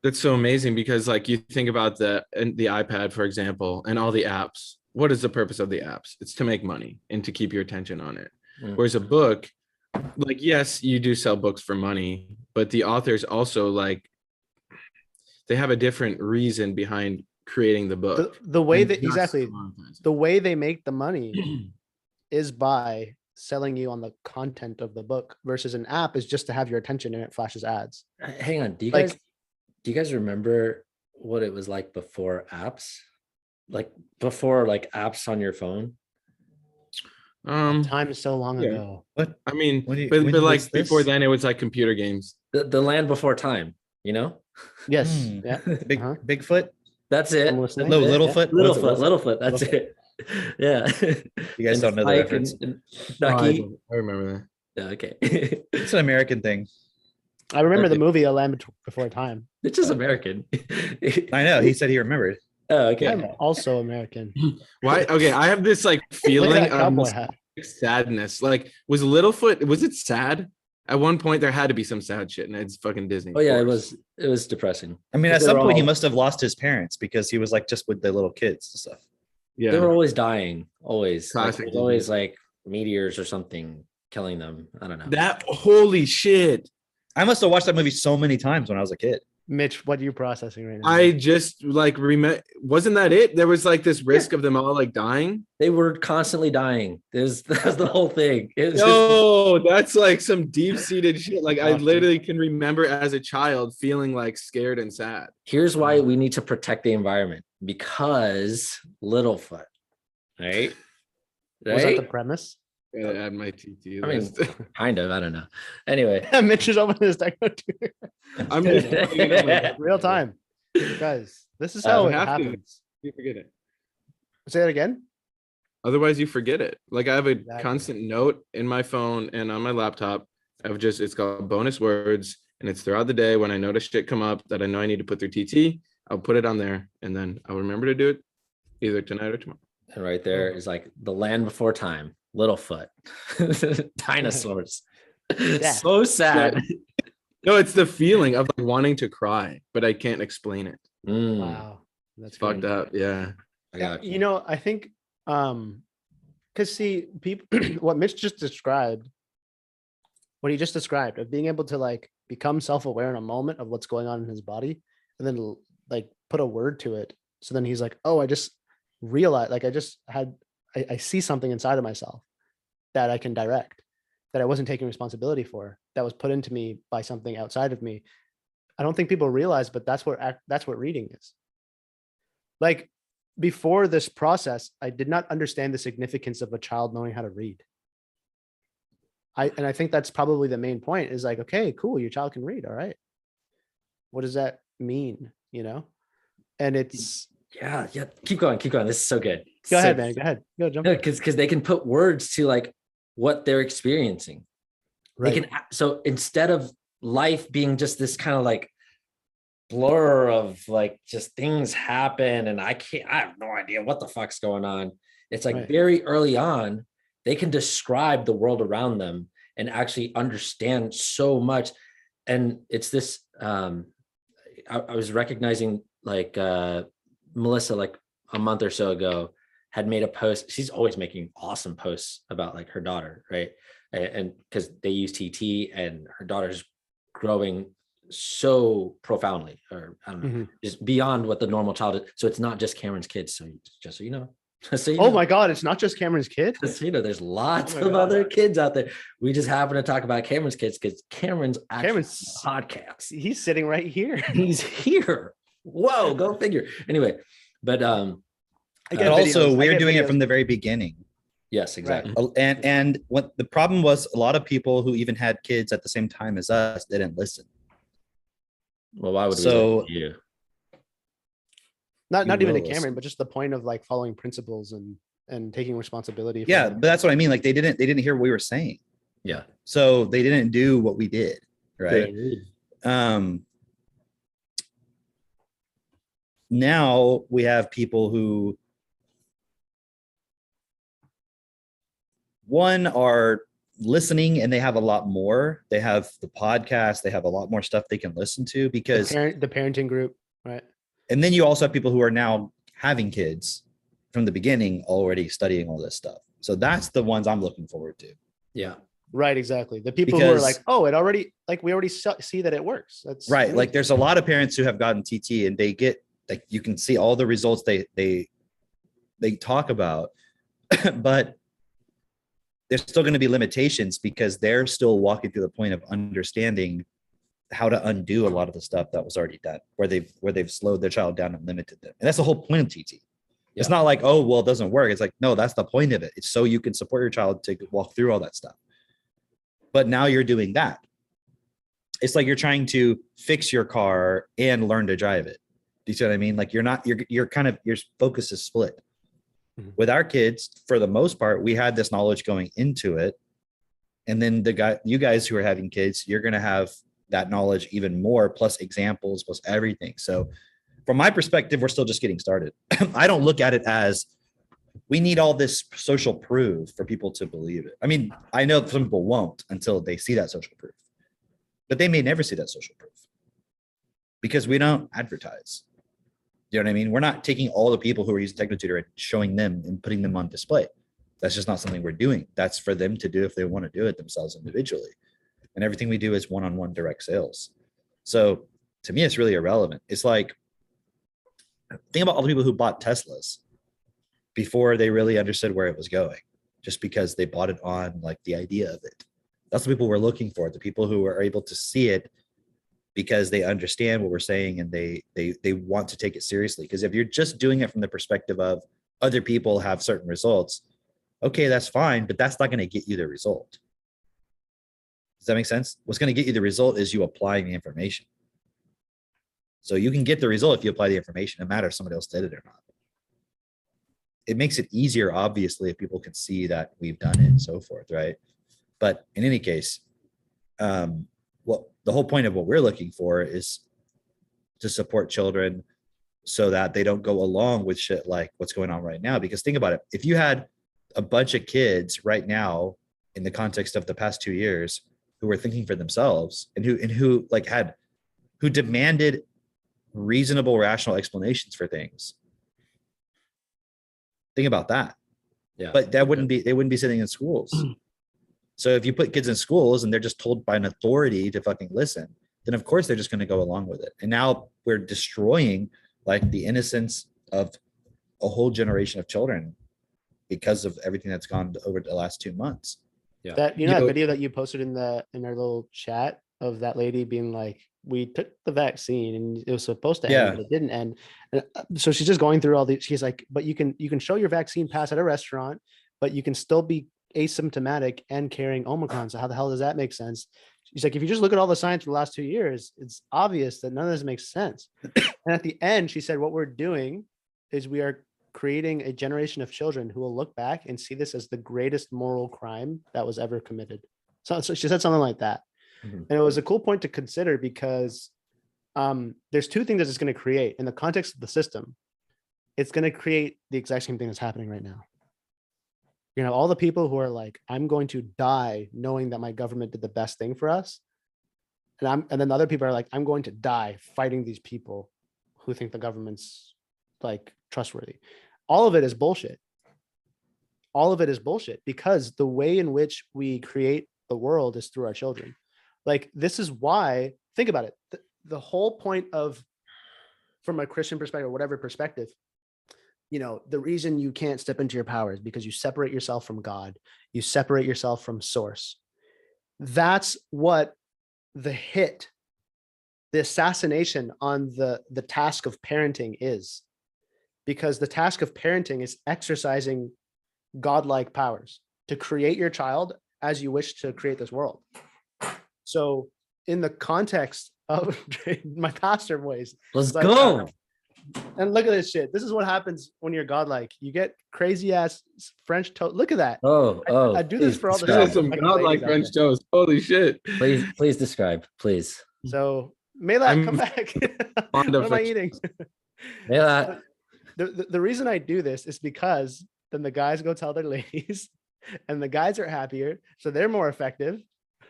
That's so amazing because like you think about the iPad, for example, and all the apps. What is the purpose of the apps? It's to make money and to keep your attention on it. Whereas a book, like, yes, you do sell books for money, but the authors also like, they have a different reason behind creating the book. The way that the way they make the money is by selling you on the content of the book versus an app is just to have your attention and it flashes ads. Hang on. Do you guys remember what it was like before apps? Like before like apps on your phone? Time is so long ago. What? I mean, but like before then it was like computer games. The land before time, you know? Yes. Yeah. Bigfoot. That's it. Littlefoot. That's it. Yeah. You guys don't know the reference. Ducky. I remember that. Yeah, okay. It's an American thing. I remember the movie A Land Before Time. It's just American. I know. He said he remembered. Oh, okay. I'm also American. Why? Okay, I have this like feeling of sadness. Like, was Littlefoot? Was it sad At one point, there had to be some sad shit, and it's fucking Disney. Oh yeah, of it course. was depressing. I mean, at They some were point he all- must have lost his parents because he was like just with the little kids and stuff. Yeah. They were always dying, always. Like, Classic it was always Disney. like meteors or something killing them. I don't know. That holy shit. I must have watched that movie so many times when I was a kid. Mitch, what are you processing right now? I just like remember. Wasn't that it? There was like this risk of them all like dying. They were constantly dying. That's the whole thing. It was just- No, that's like some deep seated shit. Like I Often. literally can remember as a child feeling like scared and sad. here's why we need to protect the environment, because Littlefoot, right? Was that Right? the premise? Gotta add my TT I mean, list. kind of. I don't know. Anyway, Mitch is opening his techno tutor. I'm just putting it on my- Real time. Guys, this is Uh, how you it have to. happens. You forget it. Say that again. Otherwise, you forget it. Like I have a Exactly. constant note in my phone and on my laptop of just it's called bonus words, and it's throughout the day when I notice shit come up that I know I need to put through TT. I'll put it on there, and then I'll remember to do it either tonight or tomorrow. and right there is like the land before time, Littlefoot, dinosaurs. So sad. No, it's the feeling of like wanting to cry, but I can't explain it. Mm, Wow. That's It's fucked great. up. Yeah. I got You know, I think because see, people what Mitch just described, what he just described of being able to like become self-aware in a moment of what's going on in his body and then like put a word to it. So then he's like, oh, I just realized, like I just had I see something inside of myself that I can direct, that I wasn't taking responsibility for, that was put into me by something outside of me. I don't think people realize, but that's what reading is. Like before this process, I did not understand the significance of a child knowing how to read. I think that's probably the main point is like, okay, cool, your child can read. All right. What does that mean? You know? And it's yeah. Keep going. This is so good. go ahead, man. Go ahead. Go jump. No, because they can put words to like what they're experiencing. Right. They can, so instead of life being just this kind of like blur of like just things happen and I have no idea what the fuck's going on. It's like Right. very early on, they can describe the world around them and actually understand so much. And it's this, I was recognizing like Melissa, like a month or so ago, had made a post. She's always making awesome posts about like her daughter, right? And because they use TT and her daughter's growing so profoundly, or I don't know, Mhm. just beyond what the normal child is. So it's not just Cameron's kids. So just so you know. So you Oh know. my God, it's not just Cameron's kid. Just so you know, there's lots Oh my of God. other kids out there. We just happen to talk about Cameron's kids because Cameron's actually Cameron's- on a podcast. He's sitting right here. He's here. Whoa, go figure. Anyway, but I But get also, videos. I we're get doing it videos. from the very beginning. yes, exactly. And what the problem was, a lot of people who even had kids at the same time as us didn't listen. Well, why would we So- listen to you? not You even to will Cameron, listen. but just the point of like following principles and taking responsibility. for Yeah, them. but that's what I mean. Like they didn't hear what we were saying, Yeah. so they didn't do what we did. Right. Now we have people who one are listening and they have a lot more. They have the podcast, they have a lot more stuff they can listen to because the parenting group, right? and then you also have people who are now having kids from the beginning already studying all this stuff. So that's the ones I'm looking forward to. Yeah. Right, exactly. The people who are Because- like, oh, it already, like we already see that it works. That's Right. neat. Like there's a lot of parents who have gotten TT and they get like you can see all the results they talk about, but there's still going to be limitations because they're still walking through the point of understanding how to undo a lot of the stuff that was already done, where they've slowed their child down and limited them. And that's the whole point of TT. It's not like, oh, well, it doesn't work. It's like, no, that's the point of it. It's so you can support your child to walk through all that stuff. But now you're doing that. It's like you're trying to fix your car and learn to drive it. Do you see what I mean? Like you're kind of, your focus is split. Mhm. With our kids, for the most part, we had this knowledge going into it. And then you guys who are having kids, you're going to have that knowledge even more, plus examples, plus everything. So from my perspective, we're still just getting started. I don't look at it as we need all this social proof for people to believe it. I mean, I know some people won't until they see that social proof. but they may never see that social proof because we don't advertise. You know what I mean? We're not taking all the people who are using TechnoTutor and showing them and putting them on display. That's just not something we're doing. That's for them to do if they want to do it themselves individually. And everything we do is one-on-one direct sales. So to me, it's really irrelevant. It's like, think about all the people who bought Teslas before they really understood where it was going, just because they bought it on like the idea of it. That's the people we're looking for, the people who are able to see it because they understand what we're saying and they want to take it seriously. Because if you're just doing it from the perspective of other people have certain results, okay, that's fine, but that's not going to get you the result. Does that make sense? What's going to get you the result is you applying the information. So you can get the result if you apply the information, no matter if somebody else did it or not. It makes it easier, obviously, if people can see that we've done it and so forth, right? But in any case, well, the whole point of what we're looking for is to support children so that they don't go along with shit like what's going on right now. Because think about it. If you had a bunch of kids right now in the context of the past 2 years who were thinking for themselves and who demanded reasonable, rational explanations for things. Think about that. Yeah. But they wouldn't be sitting in schools. So if you put kids in schools and they're just told by an authority to fucking listen, then of course they're just going to go along with it. And now we're destroying like the innocence of a whole generation of children because of everything that's gone over the last 2 months. Yeah. That that video that you posted in our little chat of that lady being like, we took the vaccine and it was supposed to end, but it didn't end. And so she's just going through all these. She's like, but you can show your vaccine pass at a restaurant, but you can still be asymptomatic and carrying Omicron. So how the hell does that make sense? She's like, if you just look at all the science for the last 2 years, it's obvious that none of this makes sense. And at the end, she said, what we're doing is we are creating a generation of children who will look back and see this as the greatest moral crime that was ever committed. So she said something like that. Mhm. And it was a cool point to consider because there's two things that it's going to create in the context of the system. It's going to create the exact same thing that's happening right now. You know, all the people who are like, I'm going to die knowing that my government did the best thing for us. And then the other people are like, I'm going to die fighting these people who think the government's like trustworthy. All of it is bullshit. All of it is bullshit because the way in which we create the world is through our children. Like, this is why, think about it. The whole point of, from a Christian perspective, or whatever perspective, you know, the reason you can't step into your power is because you separate yourself from God. You separate yourself from source. That's what the assassination on the task of parenting is. Because the task of parenting is exercising godlike powers to create your child as you wish to create this world. So in the context of my pastor voice, Let's like, go. And look at this shit. This is what happens when you're godlike. You get crazy ass French toast. Look at that. I do this for all the This is stuff. some godlike French toast. Holy shit. Please describe, please. So Mela, come back. What am I eating? Mela. The reason I do this is because then the guys go tell their ladies and the guys are happier. So they're more effective.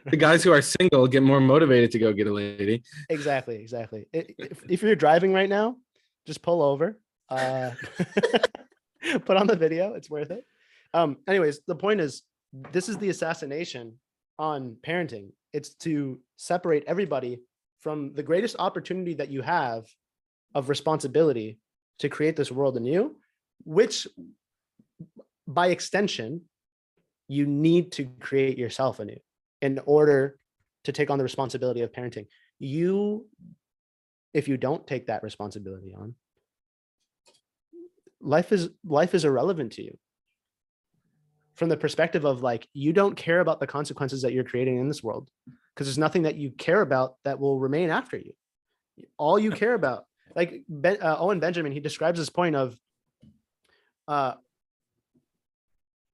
The guys who are single get more motivated to go get a lady. Exactly. If you're driving right now, just pull over. Put on the video. It's worth it. Anyways, the point is, this is the assassination on parenting. It's to separate everybody from the greatest opportunity that you have of responsibility to create this world anew, which by extension, you need to create yourself anew in order to take on the responsibility of parenting. If you don't take that responsibility on, life is irrelevant to you. From the perspective of like, you don't care about the consequences that you're creating in this world because there's nothing that you care about that will remain after you. All you care about, like Owen Benjamin, he describes this point of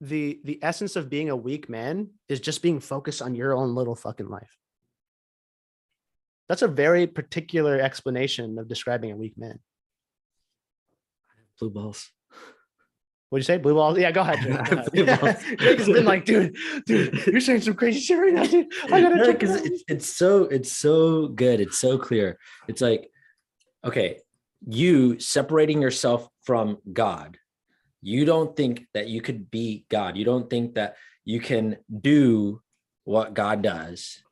the essence of being a weak man is just being focused on your own little fucking life. That's a very particular explanation of describing a weak man. Blue balls. What'd you say? Blue balls? Yeah, go ahead. Jake, go ahead. Blue balls. Jake has been like, dude, you're saying some crazy shit right now, dude. I gotta check because it out. it's so good. It's so clear. It's like, okay, you separating yourself from God. You don't think that you could be God. You don't think that you can do what God does.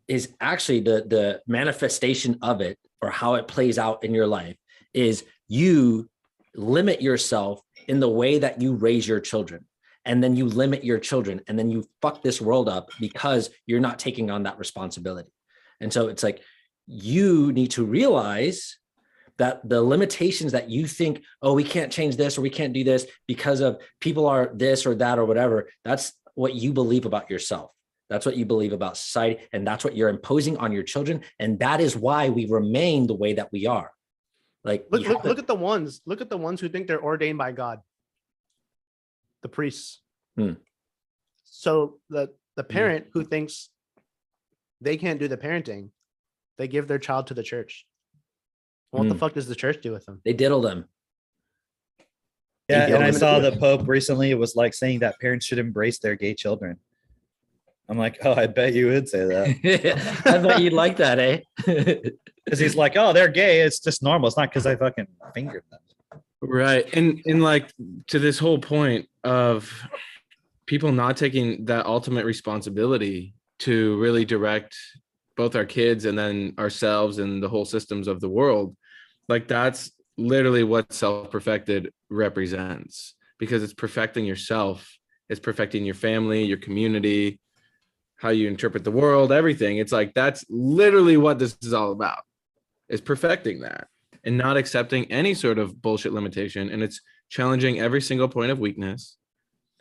Is actually the manifestation of it, or how it plays out in your life, is you limit yourself in the way that you raise your children, and then you limit your children, and then you fuck this world up because you're not taking on that responsibility. And so it's like, you need to realize that the limitations that you think, oh, we can't change this or we can't do this because of people are this or that or whatever, that's what you believe about yourself. That's what you believe about society, and that's what you're imposing on your children. And that is why we remain the way that we are. Like, Look at the ones. Look at the ones who think they're ordained by God. The priests. So the parent who thinks they can't do the parenting, they give their child to the church. What the fuck does the church do with them? they diddle them. Yeah, They and I don't saw do the Pope recently was like saying that parents should embrace their gay children. I'm like, oh, I bet you would say that. I bet you'd like that, eh? Because he's like, oh, they're gay. It's just normal. It's not because I fucking fingered them. Right. And like, to this whole point of people not taking that ultimate responsibility to really direct both our kids and then ourselves and the whole systems of the world, like, that's literally what self-perfected represents, because it's perfecting yourself, it's perfecting your family, your community, how you interpret the world, everything. It's like, that's literally what this is all about, is perfecting that and not accepting any sort of bullshit limitation. And it's challenging every single point of weakness,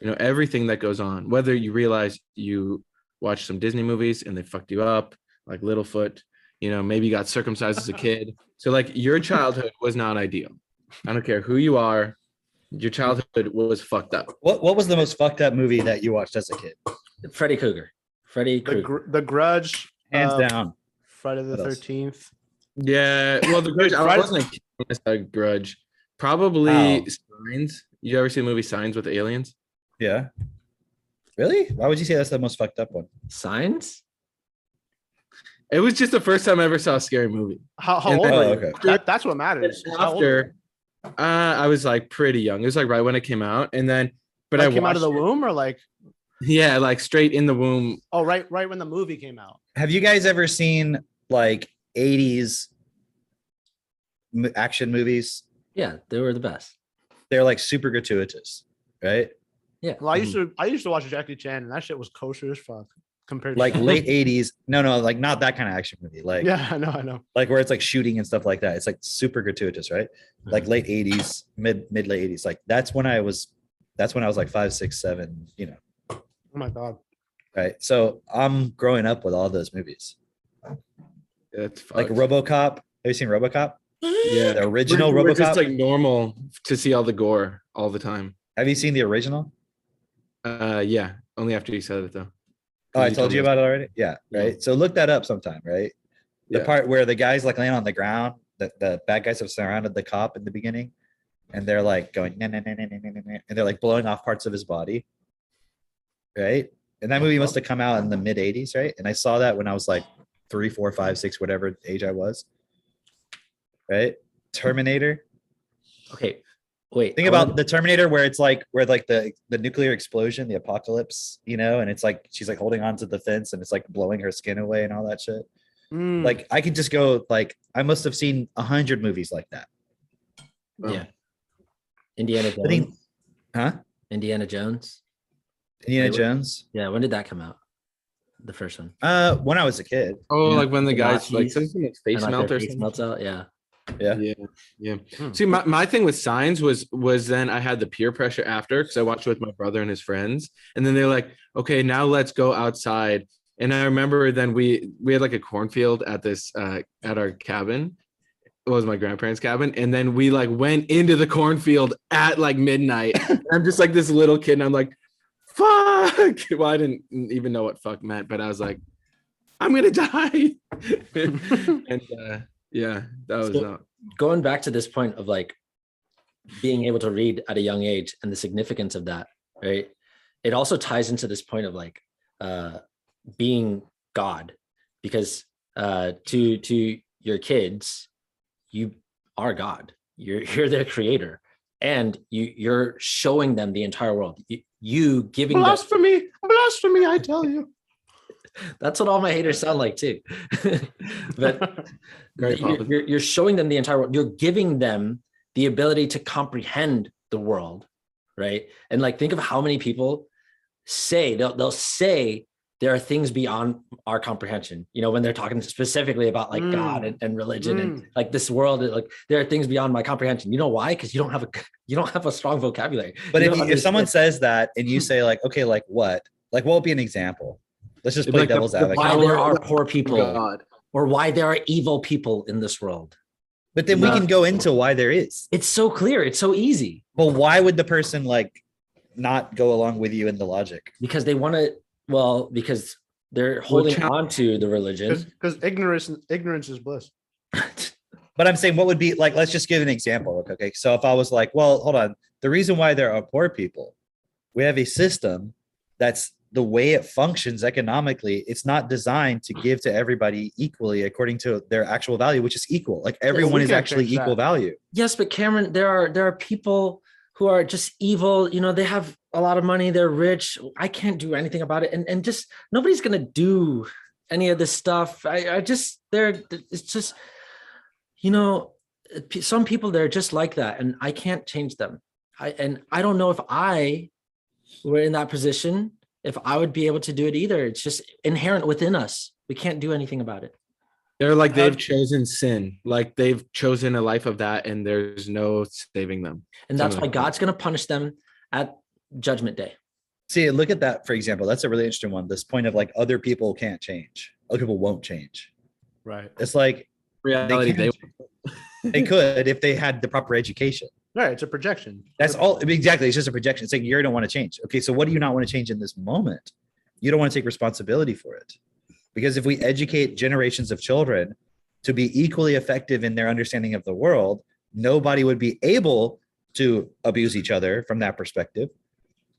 everything that goes on, whether you realize you watched some Disney movies and they fucked you up, like Littlefoot, maybe you got circumcised as a kid. So like, your childhood was not ideal. I don't care who you are. Your childhood was fucked up. What was the most fucked up movie that you watched as a kid? Freddy Krueger. The Grudge, Hands down. Friday the What else? 13th. Yeah, well, the Grudge, I wasn't a kid when I saw Grudge. Probably Signs. You ever see the movie Signs with aliens? Yeah. Really? Why would you say that's the most fucked up one? Signs? It was just the first time I ever saw a scary movie. How And old then- were you? okay. That's what matters. How old were you? After, I was like pretty young. It was like right when it came out, and then, but Like I came out of the watched it- womb, or like, Yeah, like straight in the womb. oh, right when the movie came out. Have you guys ever seen like 80s action movies? Yeah, they were the best. They're like super gratuitous, right? Yeah. Well, I used to watch Jackie Chan, and that shit was kosher as fuck compared to Like late 80s. No, like not that kind of action movie. Like, Yeah, I know. like where it's like shooting and stuff like that. It's like super gratuitous, right? Like late 80s, mid late 80s. Like that's when I was like 5, 6, 7, Oh my god. right? So I'm growing up with all those movies. It's Like fucked. RoboCop. Have you seen RoboCop? Yeah, The original we're RoboCop. just like normal to see all the gore all the time. Have you seen the original? Yeah, only after you said it though. Oh, I You told told you me about it already. Yeah, Yeah. right. So look that up sometime, right? The Yeah. part where the guys like laying on the ground, the bad guys have surrounded the cop in the beginning, and they're like going, nah, nah, nah, nah, nah, nah, nah, and they're like blowing off parts of his body, right? And that movie must have come out in the mid 80s, right? And I saw that when I was like 3, 4, 5, 6, whatever age I was, right? Terminator. Okay, wait. Think about the Terminator where it's like the nuclear explosion, the apocalypse, and it's like she's like holding on to the fence and it's like blowing her skin away and all that shit. Mm. Like I could just go like I must have seen 100 movies like that. Yeah. Indiana I think- Jones. Huh? Indiana Jones. Indiana Wait, Jones. Yeah, when did that come out? The first one. When I was a kid. Oh, Yeah, like when the the guys like Nazis, something like face And, like, melt their or face something. melts out. Yeah. Yeah. Yeah. Hmm. See, my thing with Signs was then I had the peer pressure after, because I watched it with my brother and his friends, and then they're like, okay, now let's go outside. And I remember then we had like a cornfield at this at our cabin. It was my grandparents' cabin, and then we like went into the cornfield at like midnight. I'm just like this little kid, and I'm like, fuck. Well, I didn't even know what fuck meant, but I was like, I'm gonna die. And yeah, that was So- Going back to this point of like being able to read at a young age and the significance of that, right? It also ties into this point of like being God, because to your kids, you are God. You're their creator, and you're showing them the entire world. You giving them, Blasphemy, I tell you. that's what all my haters sound like too. But Great, Papa. you're showing them the entire world. You're giving them the ability to comprehend the world, right? And like, think of how many people say they'll say there are things beyond our comprehension. You know, when they're talking specifically about like God and religion and like this world, like there are things beyond my comprehension. You know why? Because you don't have a strong vocabulary. But You if don't if someone understand says that and you say like, okay, like what? Like what would be an example? Let's just play Like devil's the advocate. why there are poor people God. or why there are evil people in this world. But then we can go into why there is. It's so clear. It's so easy. But why would the person like not go along with you in the logic? Because they want to, because they're holding on to the religion. Because ignorance is bliss. But I'm saying what would be like, let's just give an example. Okay. So if I was like, well, hold on. The reason why there are poor people, we have a system that's the way it functions economically. It's not designed to give to everybody equally according to their actual value, which is equal. Like everyone is actually equal value. Yes, but Cameron, there are people who are just evil. You know, they have a lot of money. They're rich. I can't do anything about it. And just nobody's going to do any of this stuff. It's just, you know, some people, they're just like that and I can't change them. I don't know if I were in that position, if I would be able to do it either. It's just inherent within us. We can't do anything about it. They're like, they've chosen sin. Like they've chosen a life of that and there's no saving them. And that's why God's going to punish them at Judgment Day. See, look at that, for example. That's a really interesting one. This point of like other people can't change. Other people won't change. Right. It's like Reality, they could if they had the proper education. Right. It's a projection. That's all. Exactly. It's just a projection. It's like you don't want to change. Okay. So what do you not want to change in this moment? You don't want to take responsibility for it. Because if we educate generations of children to be equally effective in their understanding of the world, nobody would be able to abuse each other from that perspective.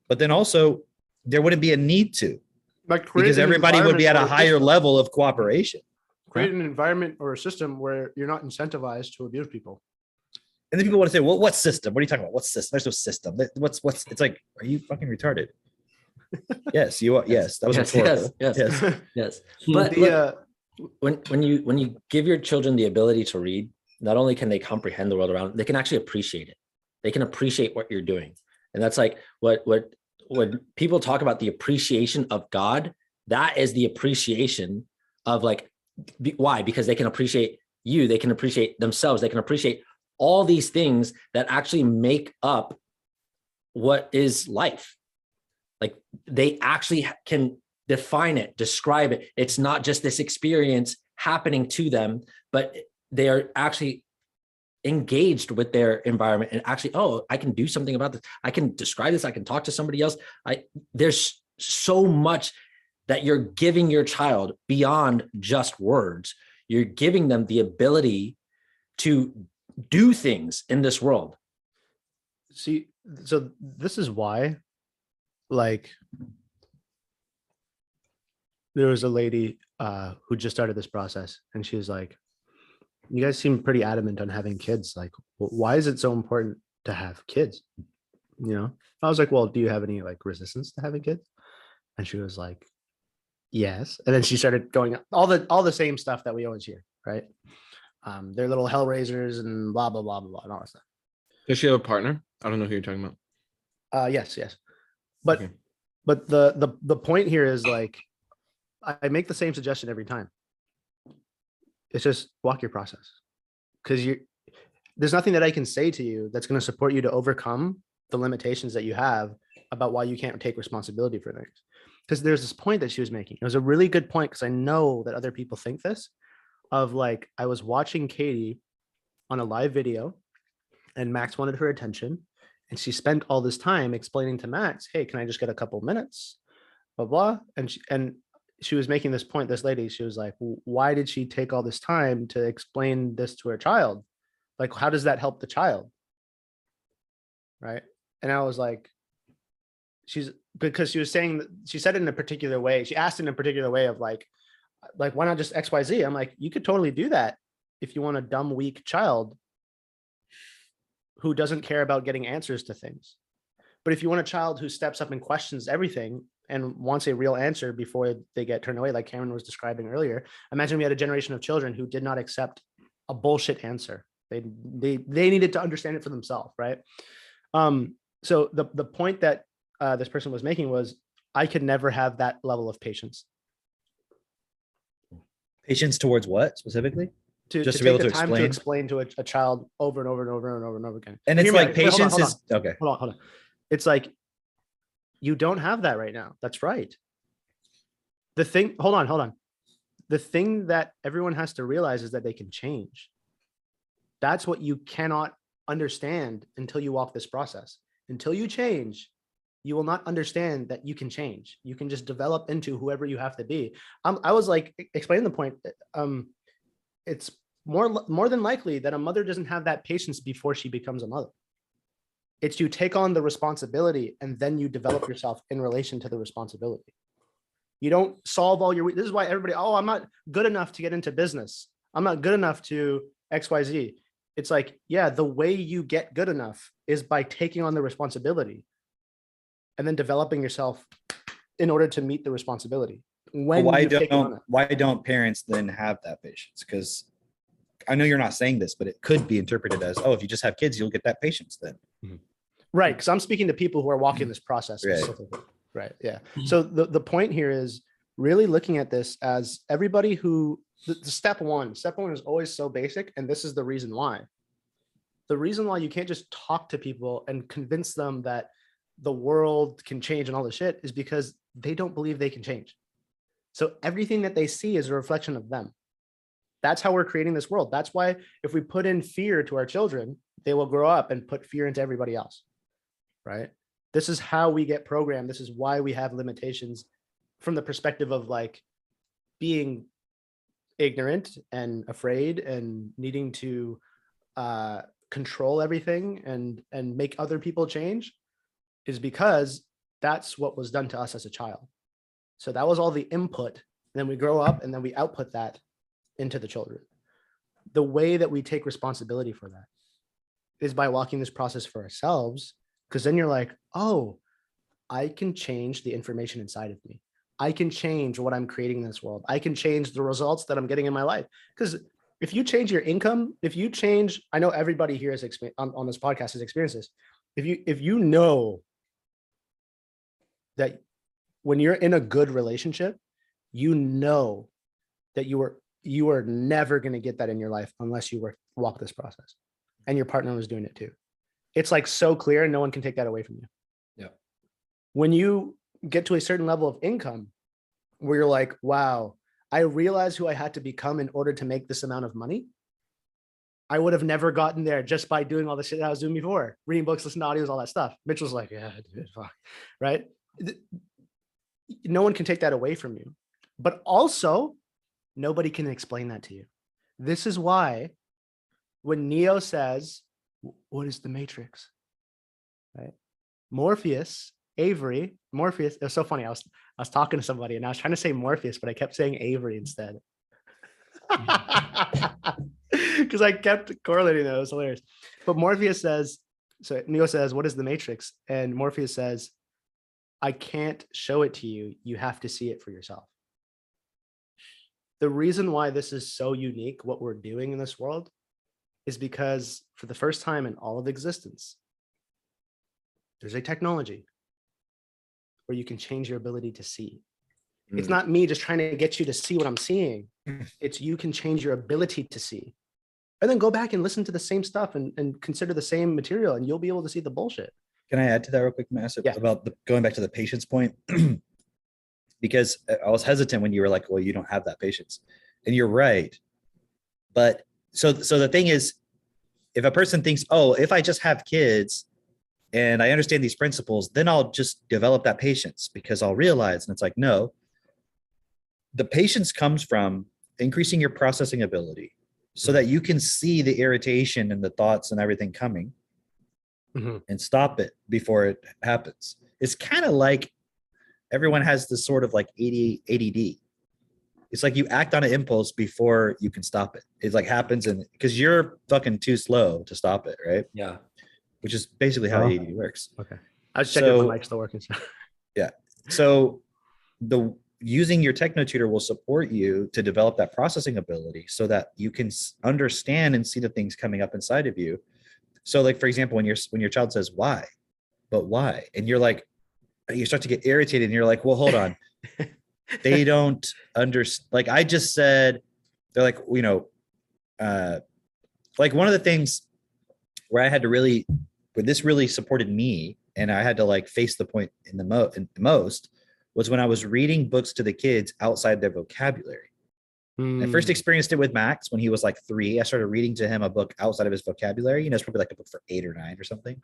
But then also there wouldn't be a need to, because everybody would be at a higher level of cooperation. Create an environment or a system where you're not incentivized to abuse people. And then people want to say, well, what system? What are you talking about? What system? There's no system. What's it's like, are you fucking retarded? Yes, you are. Yes, that was rhetorical. Yes. But when you give your children the ability to read, not only can they comprehend the world around them, they can actually appreciate it. They can appreciate what you're doing. And that's like when people talk about the appreciation of God, that is the appreciation of like, why? Because they can appreciate you, they can appreciate themselves, they can appreciate all these things that actually make up what is life. Like they actually can define it, describe it. It's not just this experience happening to them, but they are actually engaged with their environment and actually, oh, I can do something about this. I can describe this. I can talk to somebody else. There's so much that you're giving your child beyond just words. You're giving them the ability to do things in this world. See, so this is why, like, there was a lady who just started this process and she was like, you guys seem pretty adamant on having kids. Like, why is it so important to have kids? You know, I was like, well, do you have any like resistance to having kids? And she was like, yes. And then she started going all the same stuff that we always hear, right? They're little hell raisers and blah, blah, blah, blah, blah, and all that stuff. Does she have a partner? I don't know who you're talking about. Yes. But Okay. but the point here is like, I make the same suggestion every time. It's just walk your process, because there's nothing that I can say to you that's going to support you to overcome the limitations that you have about why you can't take responsibility for things. Because there's this point that she was making. It was a really good point, because I know that other people think this, of like, I was watching Katie on a live video and Max wanted her attention. And she spent all this time explaining to Max, hey, can I just get a couple minutes? Blah, blah. And she was making this point, this lady, she was like, why did she take all this time to explain this to her child? Like, how does that help the child? right? And I was like, because she was saying, she said it in a particular way. She asked in a particular way of like, why not just XYZ? I'm like, you could totally do that if you want a dumb, weak child who doesn't care about getting answers to things. But if you want a child who steps up and questions everything and wants a real answer before they get turned away, like Cameron was describing earlier, imagine we had a generation of children who did not accept a bullshit answer. They needed to understand it for themselves, right? So the point that this person was making was, I could never have that level of patience. Patience towards what specifically? To Just to take be able the to time to explain. explain to a child over and over and over and over and over again. And it's Hear me like out. Wait, hold on, patience hold is okay. Hold on. It's like, you don't have that right now. That's right. The thing, hold on. The thing that everyone has to realize is that they can change. That's what you cannot understand until you walk this process. Until you change, you will not understand that you can change. You can just develop into whoever you have to be. I was like explaining the point. It's more than likely that a mother doesn't have that patience before she becomes a mother. It's you take on the responsibility and then you develop yourself in relation to the responsibility. You don't solve all your, this is why everybody, oh, I'm not good enough to get into business. I'm not good enough to XYZ. It's like, yeah, the way you get good enough is by taking on the responsibility and then developing yourself in order to meet the responsibility. But why don't parents then have that patience? Because I know you're not saying this, but it could be interpreted as, oh, if you just have kids, you'll get that patience then. Right. Because I'm speaking to people who are walking this process specifically. Right. Yeah. So the point here is really looking at this as everybody who, the step one is always so basic. And this is the reason why. The reason why you can't just talk to people and convince them that the world can change and all this shit is because they don't believe they can change. So everything that they see is a reflection of them. That's how we're creating this world. That's why if we put in fear to our children, they will grow up and put fear into everybody else, right? This is how we get programmed. This is why we have limitations from the perspective of like being ignorant and afraid and needing to control everything and make other people change, is because that's what was done to us as a child. So that was all the input. Then we grow up and then we output that into the children. The way that we take responsibility for that is by walking this process for ourselves, because then you're like, oh, I can change the information inside of me. I can change what I'm creating in this world. I can change the results that I'm getting in my life. Because if you change your income, if you change, I know everybody here is on this podcast has experienced this. If you know that when you're in a good relationship, you know that you are never going to get that in your life unless you walk this process, and your partner was doing it too. It's like so clear, and no one can take that away from you. Yeah. When you get to a certain level of income where you're like, wow, I realized who I had to become in order to make this amount of money. I would have never gotten there just by doing all the shit that I was doing before, reading books, listening to audios, all that stuff. Mitch was like, yeah, dude, fuck. Right? No one can take that away from you, but also nobody can explain that to you. This is why when Neo says, what is the Matrix? Right? Morpheus, it was so funny. I was talking to somebody and I was trying to say Morpheus, but I kept saying Avery instead. Because I kept correlating that. It was hilarious. But Morpheus says, so Neo says, what is the Matrix? And Morpheus says, I can't show it to you. You have to see it for yourself. The reason why this is so unique, what we're doing in this world, is because for the first time in all of existence, there's a technology where you can change your ability to see. It's not me just trying to get you to see what I'm seeing. It's you can change your ability to see. And then go back and listen to the same stuff and consider the same material, and you'll be able to see the bullshit. Can I add to that real quick, Massive? Yeah. About going back to the patience point? Because I was hesitant when you were like, well, you don't have that patience. And you're right. But so the thing is, if a person thinks, oh, if I just have kids and I understand these principles, then I'll just develop that patience because I'll realize. And it's like, no, the patience comes from increasing your processing ability so that you can see the irritation and the thoughts and everything coming. Mhm. and stop it before it happens. It's kind of like everyone has this sort of like ADD. It's like you act on an impulse before you can stop it. It like happens, and because you're fucking too slow to stop it, right? Yeah. Which is basically how Oh. ADD works. Okay. I was checking if So my mic's still working. yeah. So the using your techno tutor will support you to develop that processing ability so that you can understand and see the things coming up inside of you. So like for example, when your child says why, but why, and you're like, you start to get irritated and you're like, well, hold on. They don't understand. Like I just said, they're like, like one of the things where I had to really, where this really supported me and I had to like face the point in the most was when I was reading books to the kids outside their vocabulary. I first experienced it with Max when he was like 3. I started reading to him a book outside of his vocabulary. It's probably like a book for 8 or 9 or something.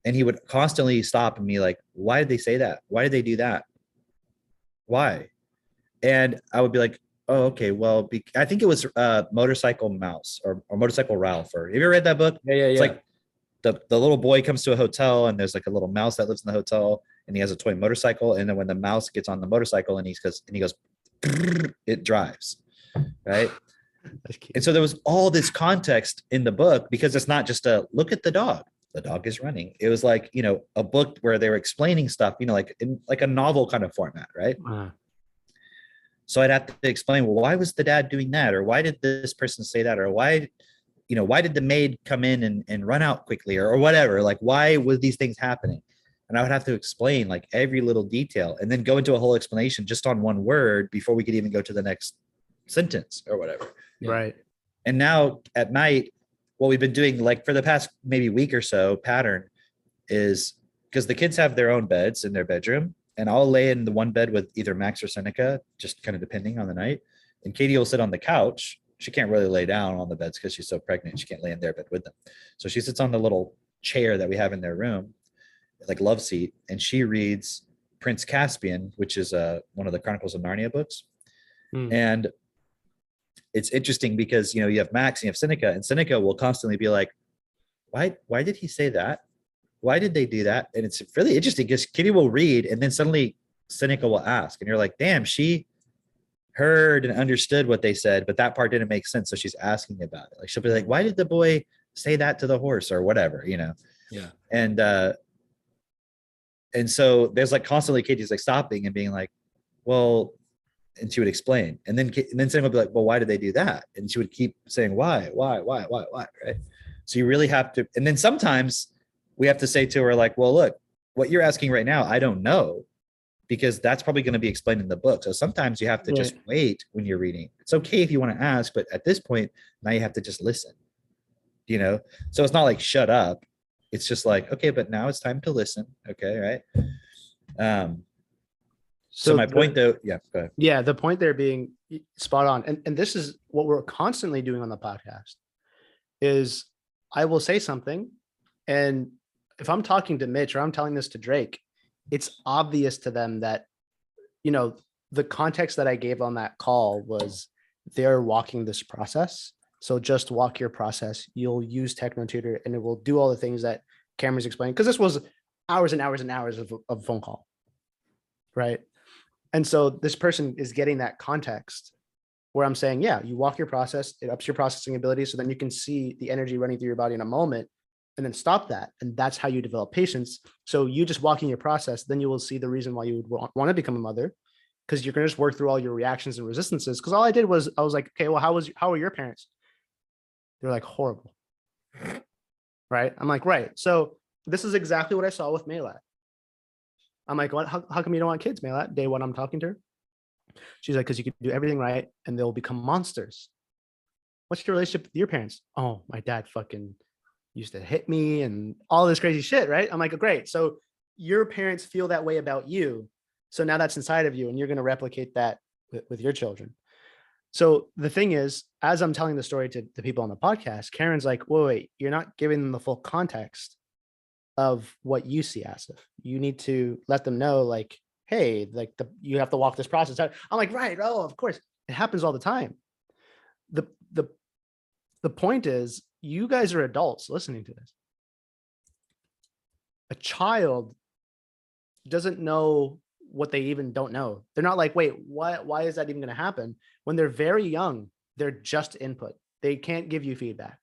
And he would constantly stop and be like, why did they say that? Why did they do that? Why? And I would be like, oh, okay, well, I think it was Motorcycle Mouse or Motorcycle Ralph. Or have you ever read that book? Yeah. It's like the little boy comes to a hotel and there's like a little mouse that lives in the hotel and he has a toy motorcycle. And then when the mouse gets on the motorcycle and he goes, it drives, right? And so there was all this context in the book because it's not just a look at the dog is running. It was like, a book where they were explaining stuff, like in like a novel kind of format, right? So I'd have to explain, well, why was the dad doing that? Or why did this person say that? Or why did the maid come in and run out quickly or whatever? Like, why was these things happening? And I would have to explain like every little detail and then go into a whole explanation just on one word before we could even go to the next sentence or whatever. Right. And now at night, what we've been doing like for the past maybe week or so pattern is because the kids have their own beds in their bedroom and I'll lay in the one bed with either Max or Seneca, just kind of depending on the night. And Katie will sit on the couch. She can't really lay down on the beds because she's so pregnant. She can't lay in their bed with them. So she sits on the little chair that we have in their room, like love seat. And she reads Prince Caspian, which is one of the Chronicles of Narnia books. And it's interesting because, you have Max and you have Seneca, and Seneca will constantly be like, why did he say that? Why did they do that? And it's really interesting because Kitty will read and then suddenly Seneca will ask. And you're like, damn, she heard and understood what they said, but that part didn't make sense. So she's asking about it. Like she'll be like, why did the boy say that to the horse or whatever, Yeah. And so there's like constantly Katie's like stopping and being like, well, and she would explain. And then Seneca would be like, well, why did they do that? And she would keep saying, why, right? So you really have to, and then sometimes we have to say to her like, well, look, what you're asking right now, I don't know, because that's probably going to be explained in the book. So sometimes you have to just wait when you're reading. It's okay if you want to ask, but at this point, now you have to just listen, So it's not like shut up. It's just like, okay, but now it's time to listen. Okay, right? So my point though, yeah, go ahead. Yeah, the point there being spot on. And this is what we're constantly doing on the podcast is I will say something, and if I'm talking to Mitch or I'm telling this to Drake, it's obvious to them that, the context that I gave on that call was they're walking this process. So just walk your process. You'll use Techno Tutor and it will do all the things that Cameron's explaining. Because this was hours and hours and hours of phone call. Right. And so this person is getting that context where I'm saying, yeah, you walk your process, it ups your processing ability. So then you can see the energy running through your body in a moment and then stop that. And that's how you develop patience. So you just walking your process, then you will see the reason why you would want to become a mother, because you're going to just work through all your reactions and resistances. Because all I did was I was like, okay, well, how are your parents? They're like, horrible. Right. I'm like, right. So this is exactly what I saw with Maylat. I'm like, what? How come you don't want kids, Maylat? Day one, I'm talking to her. She's like, because you can do everything right and they'll become monsters. What's your relationship with your parents? Oh, my dad fucking used to hit me and all this crazy shit, right? I'm like, oh, great. So your parents feel that way about you. So now that's inside of you and you're going to replicate that with your children. So the thing is, as I'm telling the story to the people on the podcast, Karen's like, wait, you're not giving them the full context of what you see, Asif. You need to let them know, like, hey, like you have to walk this process out. I'm like, right, oh, of course. It happens all the time. The point is, you guys are adults listening to this. A child doesn't know what they even don't know. They're not like, wait, why is that even going to happen? When they're very young, they're just input. They can't give you feedback,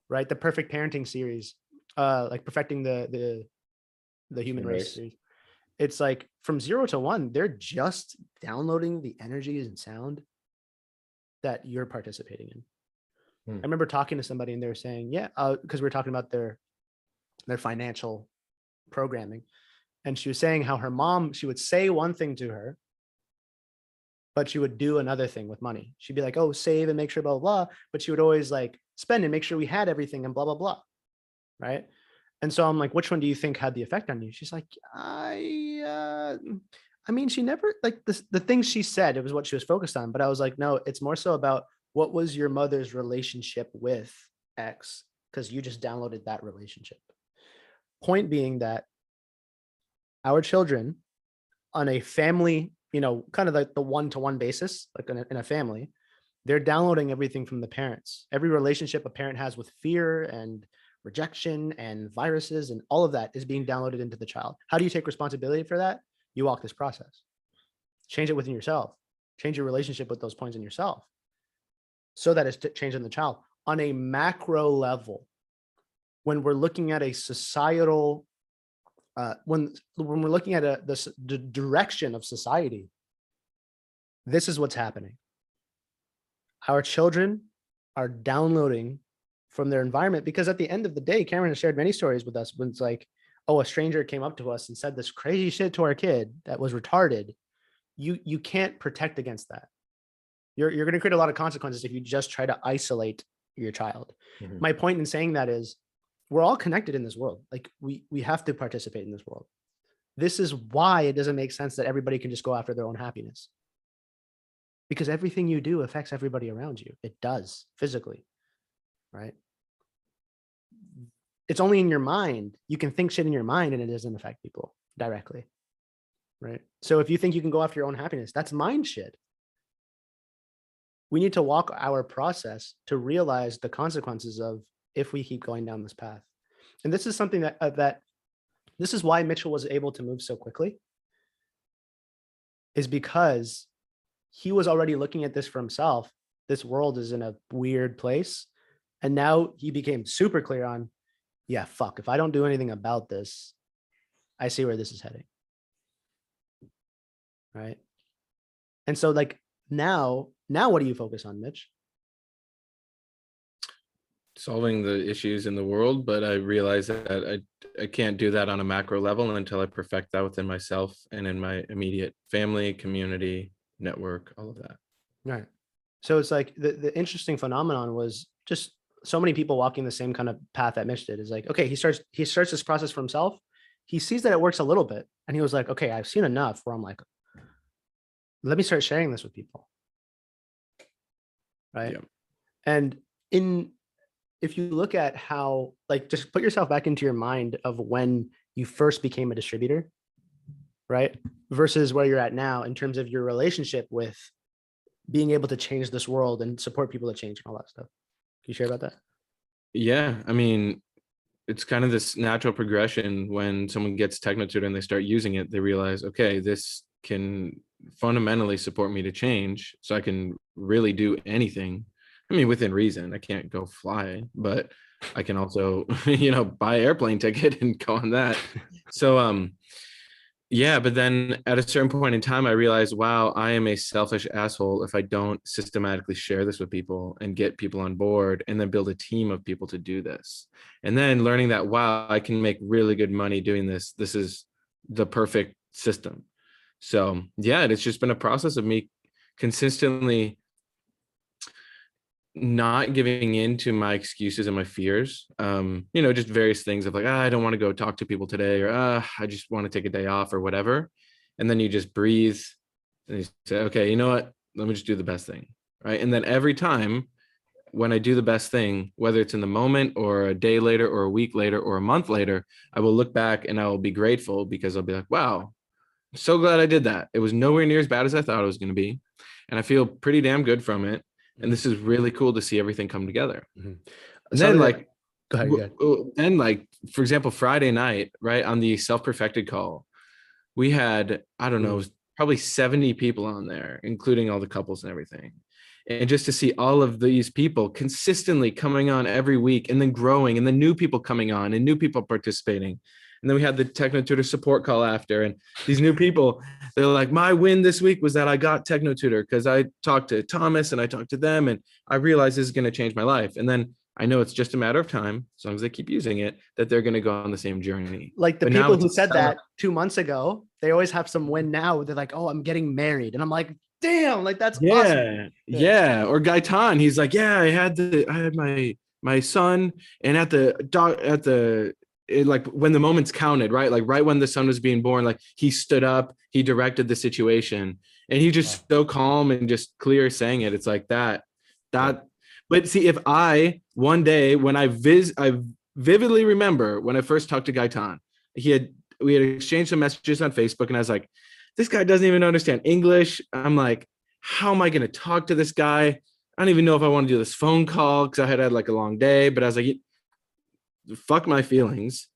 right? The Perfect Parenting series, like perfecting the human race series. It's like from 0 to 1, they're just downloading the energies and sound that you're participating in. I remember talking to somebody and they were saying, yeah, because we were talking about their financial programming. And she was saying how her mom, she would say one thing to her, but she would do another thing with money. She'd be like, oh, save and make sure, blah, blah, blah. But she would always like spend and make sure we had everything and blah, blah, blah. Right. And so I'm like, which one do you think had the effect on you? She's like, I mean, she never like the things she said, it was what she was focused on. But I was like, no, it's more so about what was your mother's relationship with X? Because you just downloaded that relationship. Point being that our children on a family, kind of like the one-to-one basis, like in a family, they're downloading everything from the parents. Every relationship a parent has with fear and rejection and viruses and all of that is being downloaded into the child. How do you take responsibility for that? You walk this process. Change it within yourself. Change your relationship with those points in yourself so that it's changing the child. On a macro level, when we're looking at a societal, when we're looking at the direction of society, this is what's happening. Our children are downloading from their environment because at the end of the day, Cameron has shared many stories with us when it's like, oh, a stranger came up to us and said this crazy shit to our kid that was retarded. You can't protect against that. You're going to create a lot of consequences if you just try to isolate your child. Mm-hmm. My point in saying that is we're all connected in this world. Like we have to participate in this world. This is why it doesn't make sense that everybody can just go after their own happiness. Because everything you do affects everybody around you. It does physically, right? It's only in your mind. You can think shit in your mind and it doesn't affect people directly, right? So if you think you can go after your own happiness, that's mind shit. We need to walk our process to realize the consequences of if we keep going down this path. And this is something that this is why Mitchell was able to move so quickly, is because he was already looking at this for himself. This world is in a weird place. And now he became super clear on, yeah, fuck, if I don't do anything about this, I see where this is heading. Right. And so like now what do you focus on, Mitch? Solving the issues in the world, but I realize that I can't do that on a macro level until I perfect that within myself and in my immediate family, community, network, all of that. Right. So it's like the interesting phenomenon was just so many people walking the same kind of path that Mitch did. Is like, okay, he starts this process for himself. He sees that it works a little bit, and he was like, okay, I've seen enough where I'm like, let me start sharing this with people. Right. Yeah. And if you look at how, like, just put yourself back into your mind of when you first became a distributor, right? Versus where you're at now in terms of your relationship with being able to change this world and support people to change and all that stuff. Can you share about that? Yeah. I mean, it's kind of this natural progression when someone gets TechnoTutor and they start using it, they realize, okay, this can fundamentally support me to change. So I can really do anything. I mean, within reason. I can't go fly, but I can also, buy an airplane ticket and go on that. So, yeah, but then at a certain point in time, I realized, wow, I am a selfish asshole if I don't systematically share this with people and get people on board and then build a team of people to do this. And then learning that, wow, I can make really good money doing this. This is the perfect system. So yeah, it's just been a process of me consistently not giving in to my excuses and my fears, just various things of like, I don't want to go talk to people today, or I just want to take a day off or whatever. And then you just breathe and you say, okay, you know what, let me just do the best thing. Right. And then every time when I do the best thing, whether it's in the moment or a day later or a week later or a month later, I will look back and I will be grateful because I'll be like, wow, I'm so glad I did that. It was nowhere near as bad as I thought it was going to be. And I feel pretty damn good from it. And this is really cool to see everything come together. Mm-hmm. And then Go ahead. Go ahead. Then, like, for example, Friday night, right, on the self-perfected call, we had, I don't know, probably 70 people on there, including all the couples and everything. And just to see all of these people consistently coming on every week and then growing, and then new people coming on and new people participating. And then we had the Techno Tutor support call after, and these new people, they're like, my win this week was that I got Techno Tutor because I talked to Thomas and I talked to them, and I realized this is going to change my life. And then I know it's just a matter of time, as long as they keep using it, that they're going to go on the same journey. Like the But now people it's who said selling. that 2 months ago, they always have some win now. They're like, oh, I'm getting married. And I'm like, damn, like that's awesome. Yeah. Or Gaitan, he's like, yeah, I had my son, and like when the moments counted, right? Like right when the son was being born, like he stood up, he directed the situation, and he just so calm and just clear saying it. It's like that. But see, if I one day when I vividly remember when I first talked to Gaitan, we had exchanged some messages on Facebook, and I was like, this guy doesn't even understand English. I'm like, how am I going to talk to this guy? I don't even know if I want to do this phone call because I had like a long day. But I was like, fuck my feelings.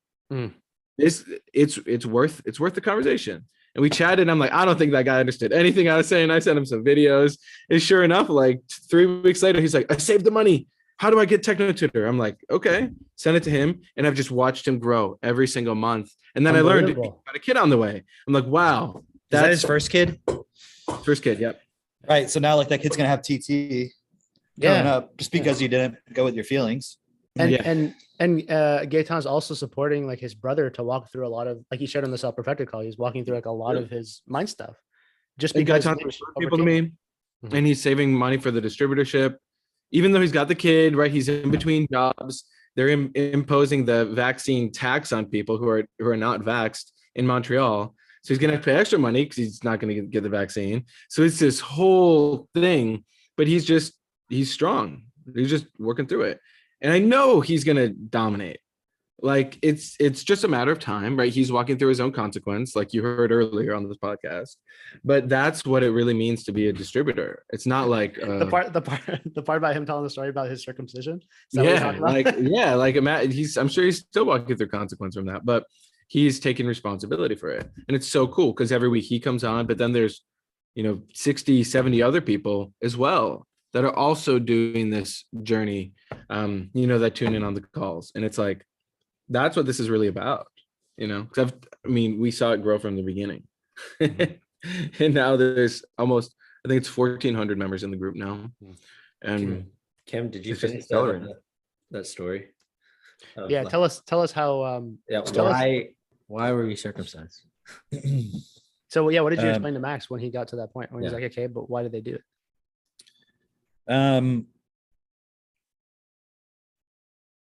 It's worth the conversation. And we chatted, and I'm like, I don't think that guy understood anything I was saying. I sent him some videos, and sure enough, like 3 weeks later, he's like, I saved the money. How do I get Techno Tutor? I'm like, okay, send it to him. And I've just watched him grow every single month. And then I learned he got a kid on the way. I'm like, wow. Is that his first kid? First kid, yep. Right. So now like that kid's gonna have TT growing up just because you didn't go with your feelings. And Gaetan's also supporting like his brother to walk through a lot of, like he shared on the self-perfected call, he's walking through like a lot of his mind stuff. Just because people to me, and he's saving money for the distributorship, even though he's got the kid, right? He's in between jobs. They're imposing the vaccine tax on people who are not vaxxed in Montreal. So he's gonna have to pay extra money because he's not gonna get the vaccine. So it's this whole thing, but he's strong. He's just working through it. And I know he's gonna dominate. Like it's just a matter of time, right? He's walking through his own consequence, like you heard earlier on this podcast. But that's what it really means to be a distributor. It's not like the part about him telling the story about his circumcision. I'm sure he's still walking through consequence from that, but he's taking responsibility for it. And it's so cool because every week he comes on, but then there's 60, 70 other people as well that are also doing this journey, that tune in on the calls. And it's like, that's what this is really about, because we saw it grow from the beginning. And now there's almost, I think it's 1,400 members in the group now. And Kim, did you it's just finish accelerating. that story? Yeah, tell us how why were you circumcised? So what did you explain to Max when he got to that point when he's like, okay, but why did they do it?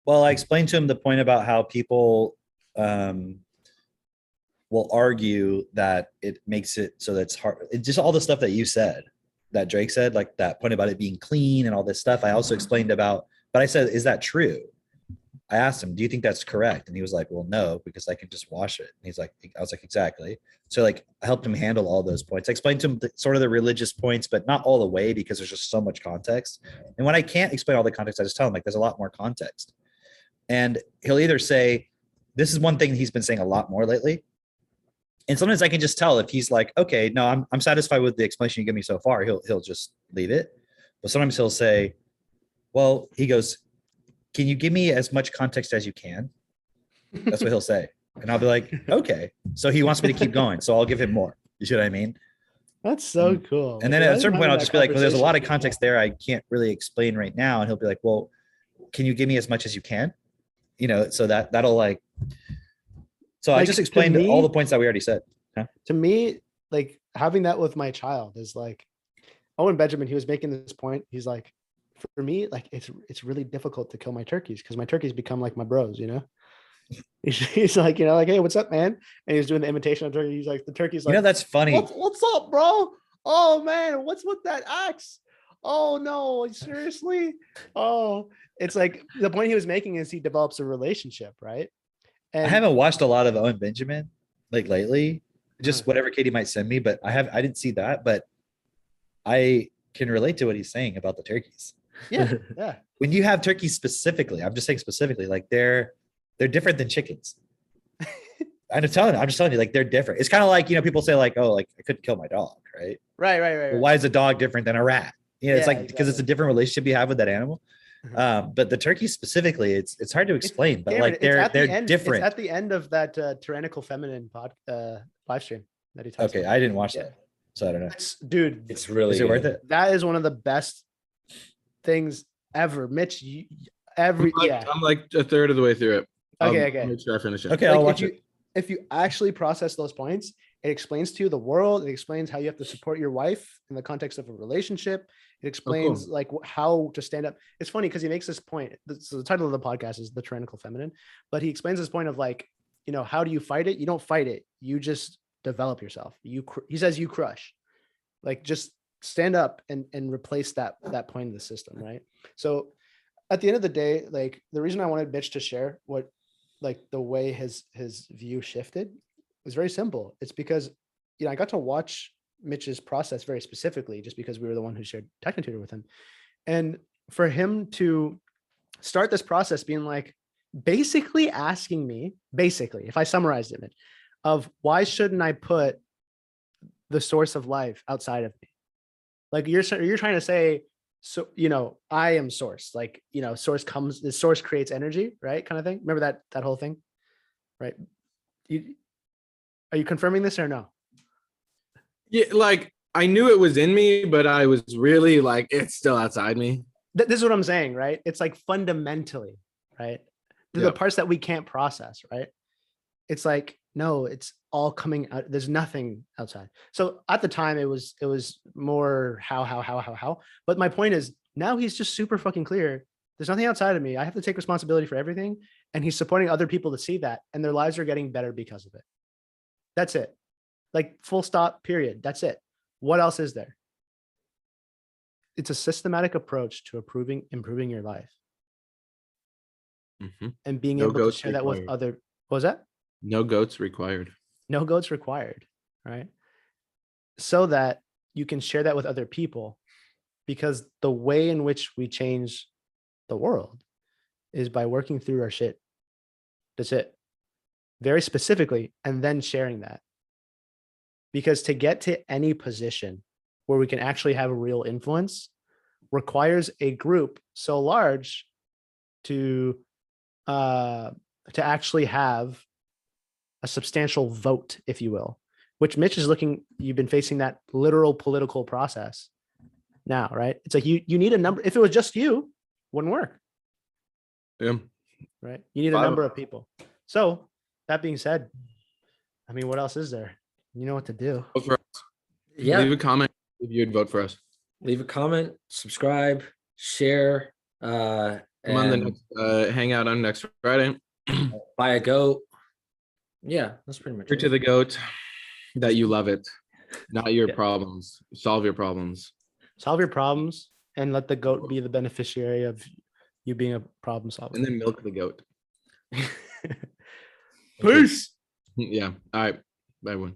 Well, I explained to him the point about how people will argue that it makes it so that's hard. It's just all the stuff that you said, that Drake said, like that point about it being clean and all this stuff. I also explained about, but I said, is that true? I asked him, do you think that's correct? And he was like, well, no, because I can just wash it. And he's like, I was like, exactly. So like I helped him handle all those points. I explained to him sort of the religious points, but not all the way because there's just so much context. And when I can't explain all the context, I just tell him like, there's a lot more context. And he'll either say, this is one thing he's been saying a lot more lately. And sometimes I can just tell if he's like, okay, no, I'm satisfied with the explanation you give me so far. He'll just leave it. But sometimes he'll say, well, he goes, can you give me as much context as you can? That's what he'll say. And I'll be like, okay. So he wants me to keep going. So I'll give him more. You see what I mean? That's so cool. And then at a certain point, I'll just be like, well, there's a lot of context there I can't really explain right now. And he'll be like, well, can you give me as much as you can? So that'll like, so I just explained all the points that we already said. Huh? To me, like having that with my child is like, Owen Benjamin, he was making this point. He's like, for me, like it's really difficult to kill my turkeys because my turkeys become like my bros, He's like, like, hey, what's up, man? And he's doing the imitation of turkey. He's like, the turkey's like, that's funny. What's up, bro? Oh man, what's with that axe? Oh no, seriously? Oh, it's like the point he was making is he develops a relationship, right? And I haven't watched a lot of Owen Benjamin like lately, just whatever Katie might send me, but I didn't see that, but I can relate to what he's saying about the turkeys. Yeah, yeah. When you have turkeys specifically, I'm just saying specifically, like they're different than chickens. I'm just telling you, like they're different. It's kind of like, people say like, oh, like I couldn't kill my dog, right? Right. Well, why is a dog different than a rat? It's Yeah, like because it's a exactly. different relationship you have with that animal. But the turkey specifically, it's hard to explain, but Cameron, like they're It's different. at the end of that tyrannical feminine live stream that he talks Okay, about. I didn't watch Yeah. that, so I don't know. Dude, It's really Is it worth good. it? that is one of the best things ever. Mitch, I'm like a third of the way through it. Okay. I'll make sure I finish it. Okay, I'll Like watch if it. you if you actually process those points, it explains to you the world. It explains how you have to support your wife in the context of a relationship. It explains like how to stand up. It's funny because he makes this point. So the title of the podcast is The Tyrannical Feminine, but he explains this point of like, how do you fight it? You don't fight it. You just develop yourself. He says you crush, like just stand up and replace that point of the system, right? So at the end of the day, like the reason I wanted Mitch to share what like the way his view shifted was very simple. It's because I got to watch Mitch's process very specifically just because we were the one who shared Technotutor with him. And for him to start this process being like basically asking me, if I summarized it, Mitch, of why shouldn't I put the source of life outside of me? Like you're trying to say, so I am source, like source comes, the source creates energy, right? Kind of thing. Remember that whole thing, right? Are you confirming this or no? Yeah, like I knew it was in me, but I was really like, it's still outside me. This is what I'm saying, right? It's like fundamentally, right? The parts that we can't process, right? It's like, no, it's all coming out. There's nothing outside. So at the time it was more how. But my point is now he's just super fucking clear. There's nothing outside of me. I have to take responsibility for everything. And he's supporting other people to see that. And their lives are getting better because of it. That's it. Like full stop, period. That's it. What else is there? It's a systematic approach to improving your life. And being able to share that with other, what was that? No goats required. No goats required, right? So that you can share that with other people, because the way in which we change the world is by working through our shit. That's it. Very specifically, and then sharing that. Because to get to any position where we can actually have a real influence requires a group so large to actually have a substantial vote, if you will, which Mitch is you've been facing that literal political process now, right? It's like you need a number. If it was just you, wouldn't work. Yeah. Right. You need a number of people. So that being said, I mean, what else is there? You know what to do. Vote for us. Yeah. Leave a comment if you'd vote for us. Leave a comment, subscribe, share, Come on the next hangout on next Friday. buy a goat. Yeah, that's pretty much Hear it. to the goat that you love it, not your problems. Solve your problems. Solve your problems and let the goat be the beneficiary of you being a problem solver. And then milk the goat. Peace. Yeah. All right. Bye, everyone.